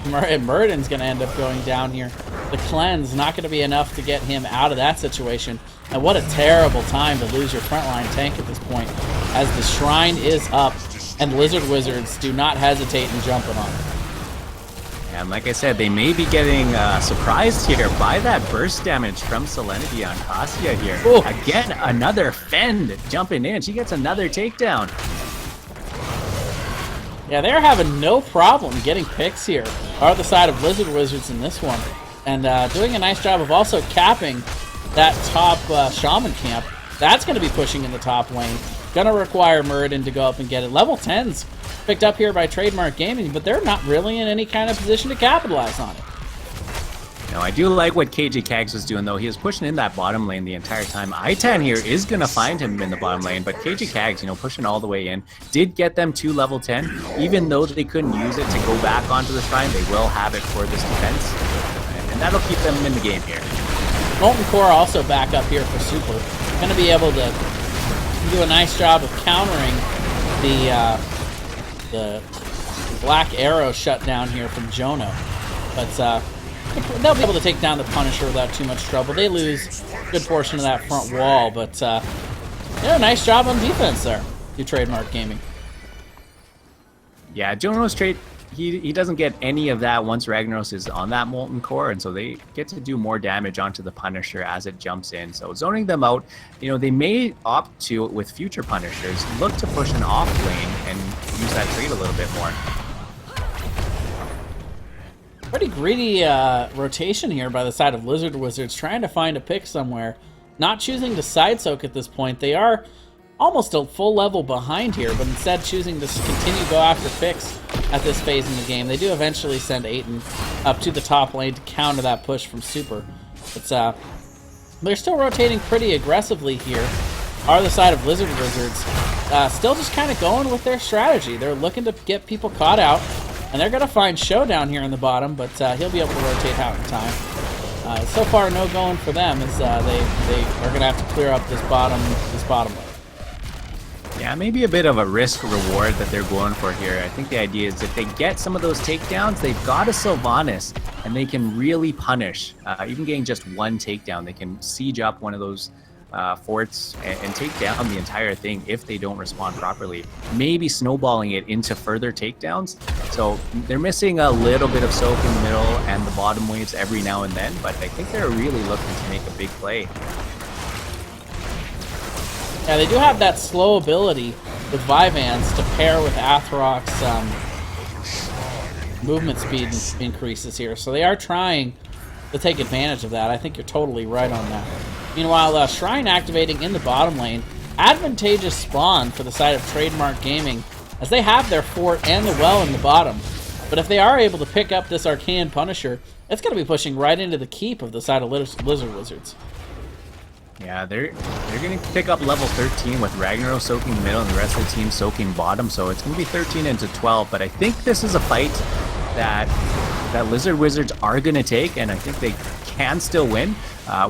Muradin's going to end up going down here. The cleanse not going to be enough to get him out of that situation. And what a terrible time to lose your frontline tank at this point, as the Shrine is up and Lizard Wizards do not hesitate in jumping on it. And like I said, they may be getting surprised here by that burst damage from Solenity on Kassia here. Ooh. Again, another Fend jumping in. She gets another takedown. Yeah, they're having no problem getting picks here. Are the side of Lizard Wizards in this one. And doing a nice job of also capping that top Shaman camp. That's going to be pushing in the top lane. Going to require Muradin to go up and get it. Level 10's picked up here by Trademark Gaming, but they're not really in any kind of position to capitalize on it. Now, I do like what KJ Kags was doing, though. He was pushing in that bottom lane the entire time. Itan here is going to find him in the bottom lane, but KJ Kags, you know, pushing all the way in, did get them to level 10. Even though they couldn't use it to go back onto the Shrine, they will have it for this defense, and that'll keep them in the game here. Molten Core also back up here for Super. Going to be able to do a nice job of countering the Black Arrow shutdown here from Jono. But they'll be able to take down the Punisher without too much trouble. They lose a good portion of that front wall, but yeah, nice job on defense there to Trademark Gaming. Yeah, Jono's trade, he doesn't get any of that once Ragnaros is on that Molten Core, and so they get to do more damage onto the Punisher as it jumps in. So zoning them out, you know, they may opt to, with future Punishers, look to push an off lane and use that trade a little bit more. Pretty greedy rotation here by the side of Lizard Wizards, trying to find a pick somewhere. Not choosing to side soak at this point. They are almost a full level behind here, but instead choosing to continue to go after picks at this phase in the game. They do eventually send Aiton up to the top lane to counter that push from Super. But they're still rotating pretty aggressively here. Are the side of Lizard Wizards still just kind of going with their strategy. They're looking to get people caught out, And they're going to find Showdown here in the bottom, but he'll be able to rotate out in time. So far, no going for them as they are going to have to clear up this bottom lane. Yeah, maybe a bit of a risk reward that they're going for here. I think the idea is if they get some of those takedowns, they've got a Sylvanas, and they can really punish. Even getting just one takedown, they can siege up one of those forts and take down the entire thing if they don't respond properly. Maybe snowballing it into further takedowns. So they're missing a little bit of soak in the middle and the bottom waves every now and then, but I think they're really looking to make a big play. Yeah, they do have that slow ability with Vyvanse to pair with Athrok's movement speed increases here. So they are trying to take advantage of that. I think you're totally right on that. Meanwhile, Shrine activating in the bottom lane. Advantageous spawn for the side of Trademark Gaming, as they have their fort and the well in the bottom. But if they are able to pick up this Arcane Punisher, it's going to be pushing right into the keep of the side of Lizard Wizards. Yeah, they're going to pick up level 13 with Ragnarok soaking the middle and the rest of the team soaking bottom, so it's going to be 13 into 12. But I think this is a fight that Lizard Wizards are going to take, and I think they can still win.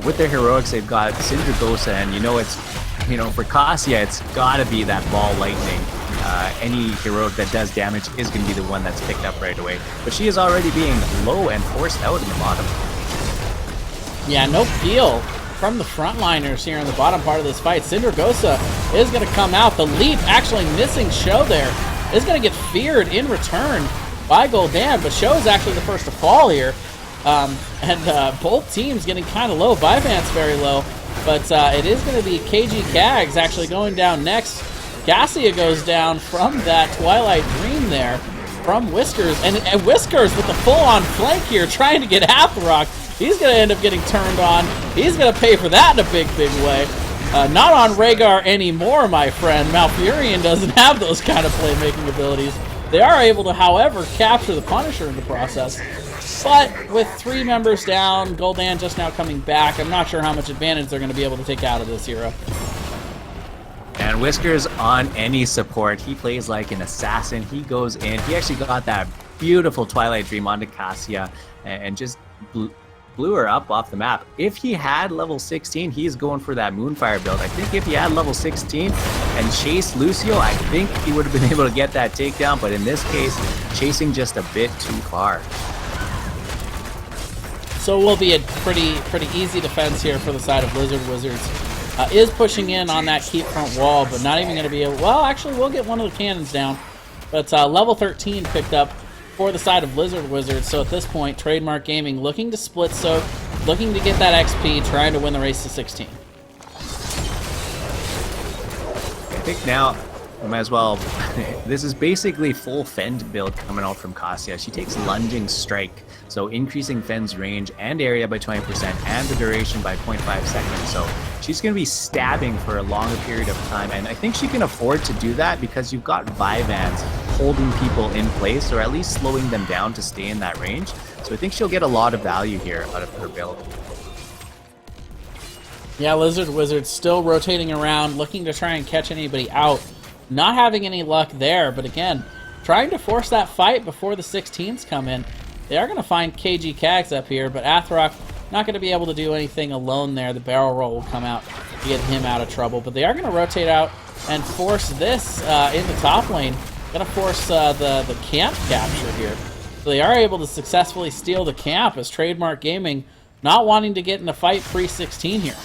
With their heroics, they've got Sindragosa, and for Cassia, it's got to be that ball lightning. Any heroic that does damage is going to be the one that's picked up right away. But she is already being low and forced out in the bottom. Yeah, no peel from the frontliners here in the bottom part of this fight. Sindragosa is going to come out. The leap actually missing Show there is going to get feared in return by Gul'dan, but Show is actually the first to fall here. Both teams getting kind of low. Vyvanse very low, but it is going to be KG Kags actually going down next. Cassia goes down from that Twilight Dream there from Whiskers, and Whiskers with the full-on flank here trying to get Athrok. He's going to end up getting turned on. He's going to pay for that in a big, big way. Not on Rhaegar anymore, my friend. Malfurion doesn't have those kind of playmaking abilities. They are able to, however, capture the Punisher in the process. But with 3 members down, Gul'dan just now coming back, I'm not sure how much advantage they're going to be able to take out of this hero. And Whiskers on any support. He plays like an assassin. He goes in. He actually got that beautiful Twilight Dream onto Cassia and just blew her up off the map. If he had level 16, he's going for that Moonfire build. I think if he had level 16 and chased Lucio, I think he would have been able to get that takedown, but in this case, chasing just a bit too far. So it will be a pretty easy defense here for the side of Lizard Wizards. Is pushing in on that keep front wall, but not even going to be able... Well, actually, we'll get one of the cannons down. But level 13 picked up for the side of Lizard Wizards. So at this point, Trademark Gaming looking to split soak, looking to get that XP, trying to win the race to 16. I think now we might as well... This is basically full Fend build coming out from Cassia. She takes Lunging Strike, so increasing Fend's range and area by 20% and the duration by 0.5 seconds. So she's going to be stabbing for a longer period of time, and I think she can afford to do that because you've got Vyvanse holding people in place or at least slowing them down to stay in that range. So I think she'll get a lot of value here out of her build. Yeah, Lizard Wizard still rotating around, looking to try and catch anybody out. Not having any luck there, but again, trying to force that fight before the 16s come in. They are going to find KG Kags up here, but Athrok not going to be able to do anything alone there. The barrel roll will come out to get him out of trouble, but they are going to rotate out and force this in the top lane. Going to force the camp capture here. So they are able to successfully steal the camp as Trademark Gaming not wanting to get in a fight pre-16 here.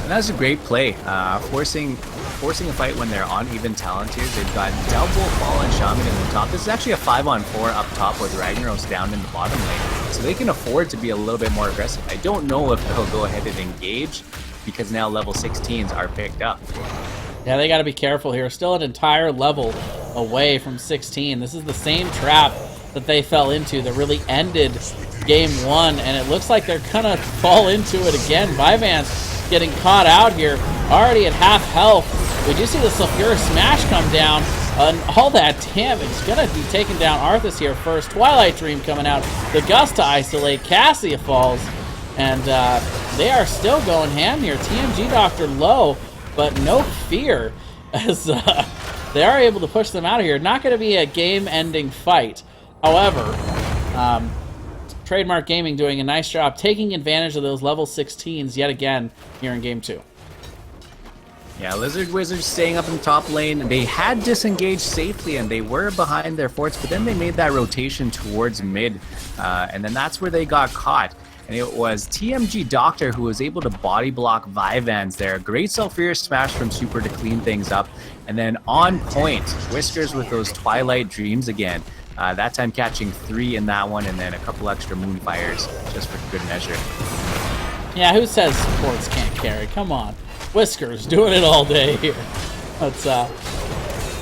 And that's a great play, forcing a fight when they're on even talent here. They've got double Fallen Shaman in the top. This is actually a 5-on-4 up top with Ragnaros down in the bottom lane. So they can afford to be a little bit more aggressive. I don't know if they'll go ahead and engage because now level 16s are picked up. Yeah, they got to be careful here. Still an entire level away from 16. This is the same trap that they fell into that really ended game 1, and it looks like they're gonna fall into it again. Vyvanse getting caught out here, already at half health. We do see the Sulfurous Smash come down, and all that damage gonna be taking down Arthas here first. Twilight Dream coming out, the Gust to isolate, Cassia falls, and they are still going ham here. TMG Doctor low, but no fear as they are able to push them out of here. Not going to be a game-ending fight. However, Trademark Gaming doing a nice job taking advantage of those level 16s yet again here in Game 2. Yeah, Lizard Wizards staying up in the top lane. They had disengaged safely and they were behind their forts, but then they made that rotation towards mid, and then that's where they got caught. And it was TMG Doctor who was able to body block Vyvanse there. Great Sulfurous Smash from Super to clean things up. And then on point, Whiskers with those Twilight Dreams again. That time catching 3 in that one, and then a couple extra Moonfires just for good measure. Yeah, who says supports can't carry? Come on. Whiskers doing it all day here. That's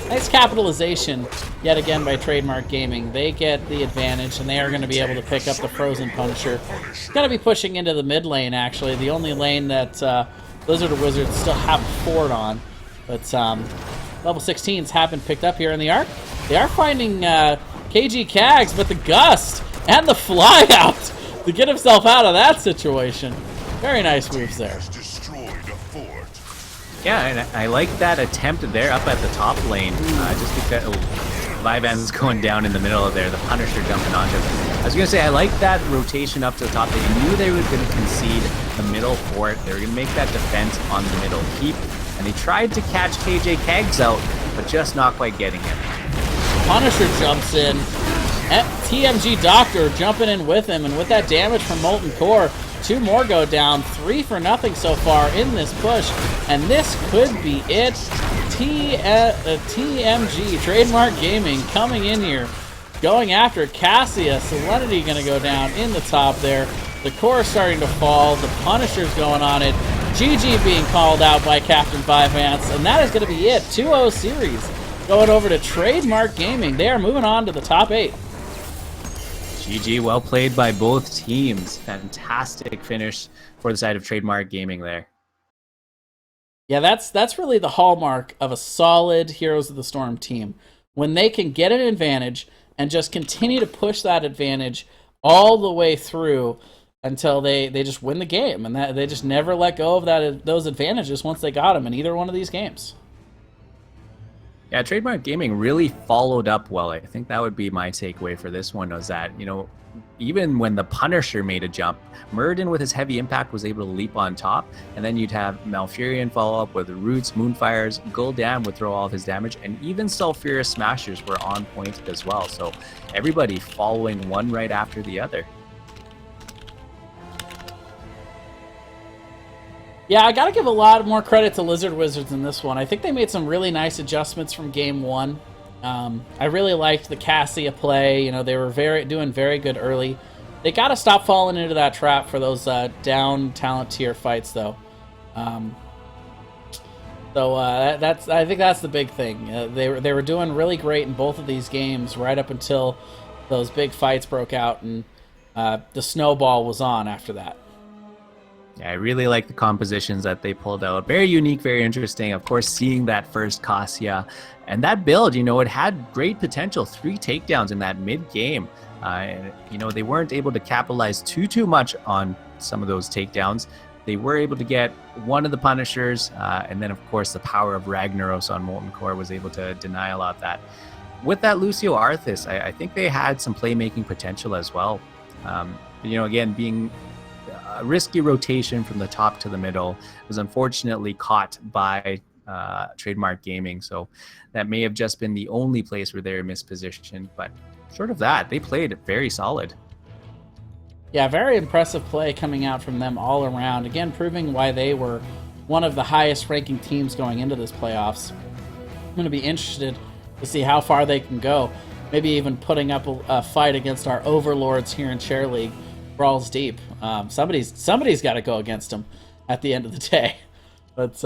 nice capitalization yet again by Trademark Gaming. They get the advantage, and they are going to be able to pick up the Frozen Punisher. Going to be pushing into the mid lane, actually. The only lane that Lizard Wizards still have a fort on. But level 16s have been picked up here in the arc. They are finding KG Kags, but the Gust and the Fly Out to get himself out of that situation. Very nice moves there. Yeah, and I like that attempt there up at the top lane, just because Vyvanse is going down in the middle of there, the Punisher jumping onto him. I was going to say, I like that rotation up to the top. They knew they were going to concede the middle fort. They were going to make that defense on the middle keep, and they tried to catch KJ Kags out, but just not quite getting him. Punisher jumps in. TMG Doctor jumping in with him, and with that damage from Molten Core, 2 more go down, 3 for nothing so far in this push, and this could be it. TMG, Trademark Gaming, coming in here, going after Cassia. Serenity going to go down in the top there. The core starting to fall, the Punisher's going on it. GG being called out by Captain Vyvanse, and that is going to be it. 2-0 series going over to Trademark Gaming. They are moving on to the top 8. GG, well played by both teams. Fantastic finish for the side of Trademark Gaming there. Yeah, that's really the hallmark of a solid Heroes of the Storm team. When they can get an advantage and just continue to push that advantage all the way through until they just win the game. And that they just never let go of those advantages once they got them in either one of these games. Yeah, Trademark Gaming really followed up well. I think that would be my takeaway for this one, was that, you know, even when the Punisher made a jump, Muradin with his heavy impact was able to leap on top, and then you'd have Malfurion follow up with Roots, Moonfires, Gul'dan would throw all of his damage, and even Sulfurous Smashers were on point as well. So everybody following one right after the other. Yeah, I gotta give a lot more credit to Lizard Wizards in this one. I think they made some really nice adjustments from Game 1. I really liked the Cassia play. You know, they were doing very good early. They gotta stop falling into that trap for those down talent tier fights, though. I think that's the big thing. They were doing really great in both of these games right up until those big fights broke out, and the snowball was on after that. Yeah, I really like the compositions that they pulled out. Very unique, very interesting. Of course, seeing that first Cassia. And that build, you know, it had great potential. 3 takedowns in that mid-game. And, you know, they weren't able to capitalize too much on some of those takedowns. They were able to get one of the Punishers. And then, of course, the power of Ragnaros on Molten Core was able to deny a lot of that. With that Lucio Arthas, I think they had some playmaking potential as well. You know, again, being a risky rotation from the top to the middle was unfortunately caught by Trademark Gaming, so that may have just been the only place where they were mispositioned, but short of that, they played very solid. Yeah, very impressive play coming out from them all around, again proving why they were one of the highest ranking teams going into this playoffs. I'm going to be interested to see how far they can go, maybe even putting up a fight against our overlords here in Chair League. Brawls Deep. Somebody's got to go against them at the end of the day. But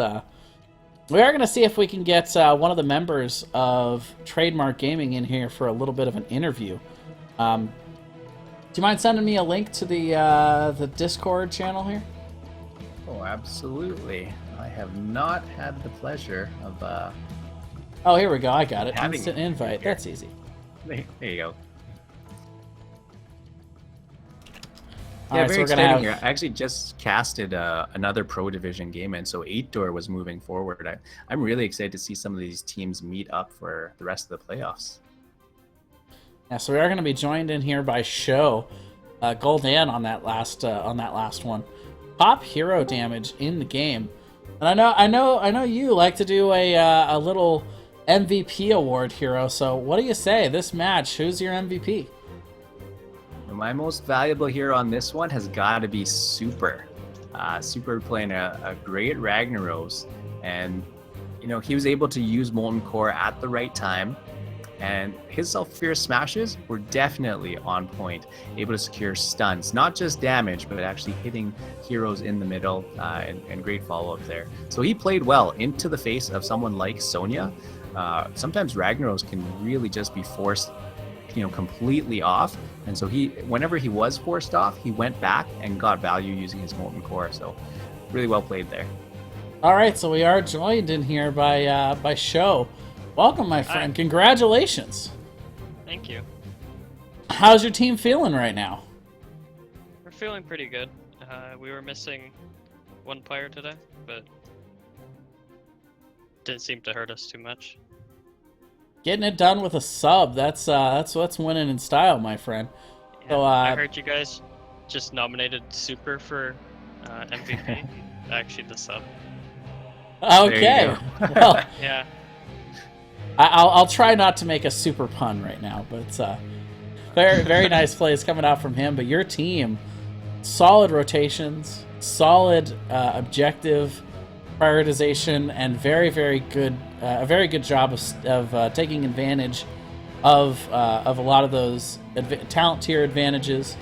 we are going to see if we can get one of the members of Trademark Gaming in here for a little bit of an interview. Do you mind sending me a link to the Discord channel here? Oh, absolutely. I have not had the pleasure of... Oh, here we go. I got it. Instant invite. That's easy. There you go. All Yeah, right, so very we're gonna exciting have. here. I actually just casted another Pro Division game, and so 8 Door was moving forward. I'm really excited to see some of these teams meet up for the rest of the playoffs. Yeah, so we are going to be joined in here by Show, Gul'dan on that last one. Top hero damage in the game, and I know you like to do a little MVP award, Hero. So what do you say this match? Who's your MVP? My most valuable hero on this one has got to be Super. Super playing a great Ragnaros, and he was able to use Molten Core at the right time, and his self-fierce smashes were definitely on point, able to secure stuns, not just damage, but actually hitting heroes in the middle, and great follow-up there. So he played well into the face of someone like Sonya. Sometimes Ragnaros can really just be forced completely off, and so whenever he was forced off, he went back and got value using his Molten Core. So really well played there. All right, so we are joined in here by Show. Welcome, my friend. Hi. Congratulations. Thank you. How's your team feeling right now? We're feeling pretty good. We were missing one player today, but didn't seem to hurt us too much. Getting it done with a sub. That's what's winning in style, my friend. Yeah, So I heard you guys just nominated Super for MVP. Actually, the sub. okay. Well, Yeah. I'll try not to make a super pun right now, but very nice plays coming out from him. But your team, solid rotations, solid objective prioritization, and very good, a very good job of taking advantage of a lot of those talent tier advantages,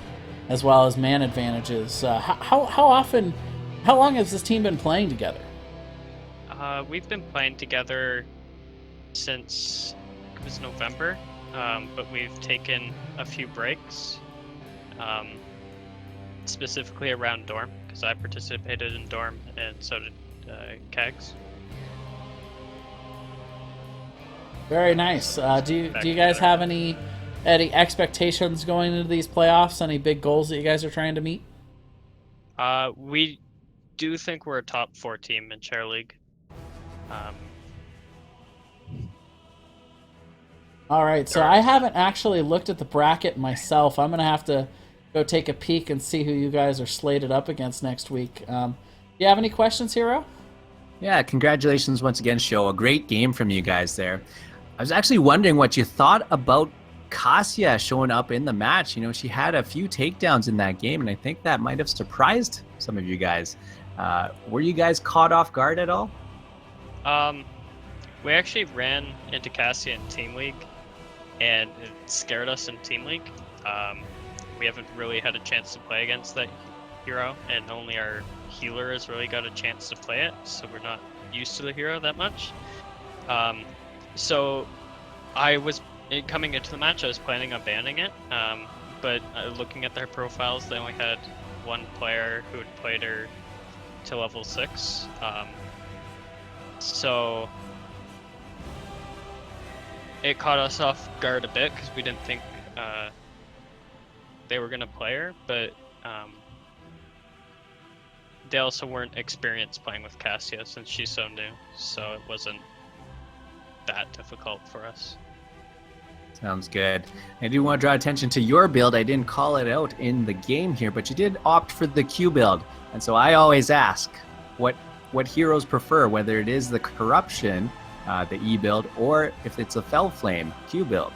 as well as man advantages. How long has this team been playing together? We've been playing together since it was November, but we've taken a few breaks, specifically around Dorm, because I participated in Dorm, and so did Kegs. Very nice. Do you guys have any expectations going into these playoffs? Any big goals that you guys are trying to meet? We do think we're a top 4 team in Chair League. All right, so I haven't actually looked at the bracket myself. I'm going to have to go take a peek and see who you guys are slated up against next week. Do you have any questions, Hero? Yeah, congratulations once again, Show. A great game from you guys there. I was actually wondering what you thought about Cassia showing up in the match. She had a few takedowns in that game, and I think that might have surprised some of you guys. Were you guys caught off guard at all? We actually ran into Cassia in Team League, and it scared us in Team League. We haven't really had a chance to play against that hero, and only our healer has really got a chance to play it, so we're not used to the hero that much. So I was coming into the match, I was planning on banning it, but looking at their profiles, they only had one player who had played her to level 6. So it caught us off guard a bit because we didn't think they were going to play her, but they also weren't experienced playing with Cassia since she's so new, so it wasn't that difficult for us. Sounds good. I do want to draw attention to your build. I didn't call it out in the game here, but you did opt for the Q build. And so I always ask what heroes prefer, whether it is the Corruption, the E build, or if it's a Fell Flame Q build.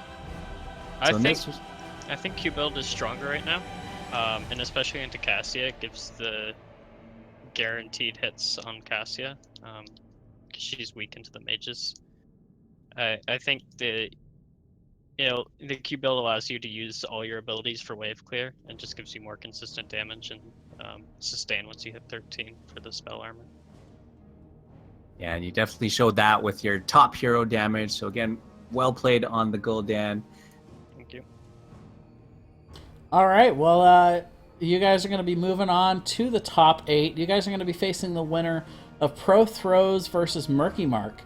I think Q build is stronger right now, and especially into Cassia, it gives the guaranteed hits on Cassia, because she's weak into the mages. I think the Q build allows you to use all your abilities for wave clear and just gives you more consistent damage and sustain once you hit 13 for the spell armor. Yeah, and you definitely showed that with your top hero damage. So again, well played on the Gul'dan. Thank you. All right, well, you guys are going to be moving on to the top 8. You guys are going to be facing the winner of Pro Throws versus Murky Mark.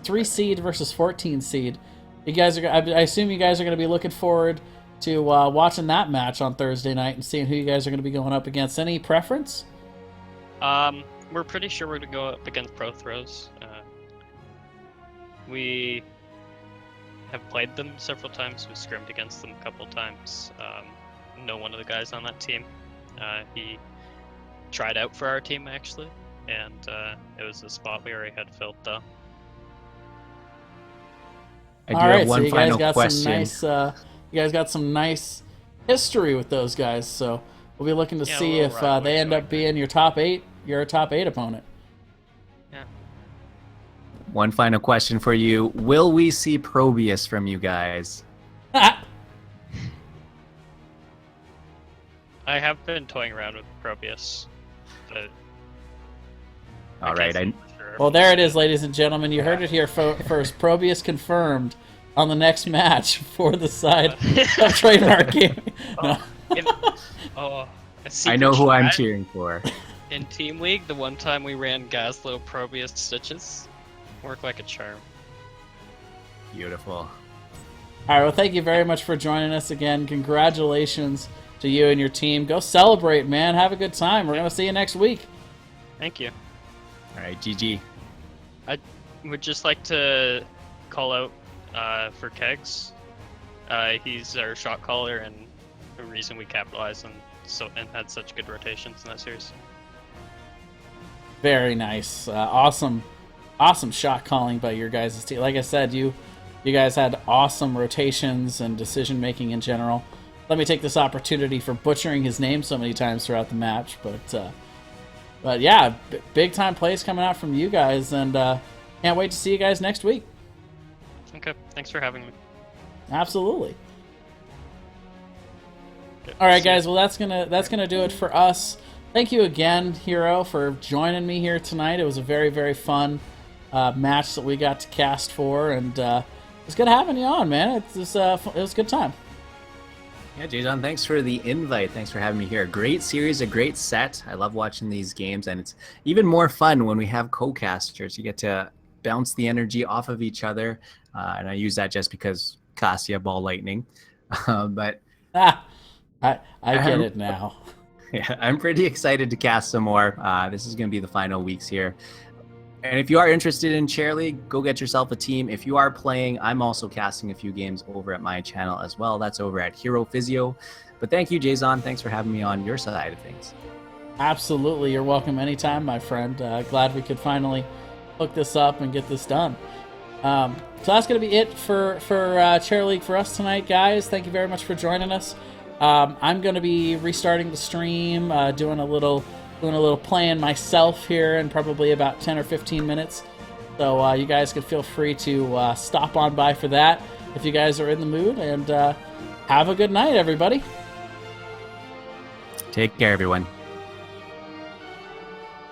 3 seed versus 14 seed. You guys are. I assume you guys are going to be looking forward watching that match on Thursday night and seeing who you guys are going to be going up against. Any preference? We're pretty sure we're going to go up against Pro Throws. We have played them several times. We've scrimmed against them a couple times. Know one of the guys on that team. He tried out for our team, actually, and it was a spot we already had filled, though. I do All right, have one so you guys final got question. some nice. You guys got some nice history with those guys, so we'll be looking to Yeah, a see little if rivalry they end going up being your top 8. You're a top 8 opponent. Yeah. One final question for you. Will we see Probius from you guys? I have been toying around with Probius, but All right. can't say for sure. Well, there it is, ladies and gentlemen. You heard it here first. Probius confirmed on the next match for the side of Trademark Gaming. No. A I know who I'm secret strat cheering for. in Team League, the one time we ran Gaslow Probius Stitches, worked like a charm. Beautiful. All right, well, thank you very much for joining us again. Congratulations to you and your team. Go celebrate, man. Have a good time. We're going to see you next week. Thank you. All right, GG. I would just like to call out for Kegs. He's our shot caller and the reason we capitalized and had such good rotations in that series. Very nice. Awesome shot calling by your guys' team. Like I said, you guys had awesome rotations and decision making in general. Let me take this opportunity for butchering his name so many times throughout the match, but yeah, big time plays coming out from you guys, and can't wait to see you guys next week. Okay, thanks for having me. Absolutely. Okay, All right, see ya. guys. Well, that's gonna do it for us. Thank you again, Hero, for joining me here tonight. It was a very, very fun match that we got to cast for, and it was good having you on, man. It was a good time. Yeah, Jason, thanks for the invite. Thanks for having me here. Great series, a great set. I love watching these games, and it's even more fun when we have co-casters. You get to bounce the energy off of each other, and I use that just because Cassia Ball Lightning. But I get it now. yeah, I'm pretty excited to cast some more. This is going to be the final weeks here. And if you are interested in Chair League, go get yourself a team. If you are playing, I'm also casting a few games over at my channel as well. That's over at Hero Physio. But thank you, Jason. Thanks for having me on your side of things. Absolutely. You're welcome anytime, my friend. Glad we could finally hook this up and get this done. So that's going to be it for Chair League for us tonight, guys. Thank you very much for joining us. I'm going to be restarting the stream, doing a little playing myself here in probably about 10 or 15 minutes. So you guys can feel free to stop on by for that if you guys are in the mood. And have a good night, everybody. Take care, everyone.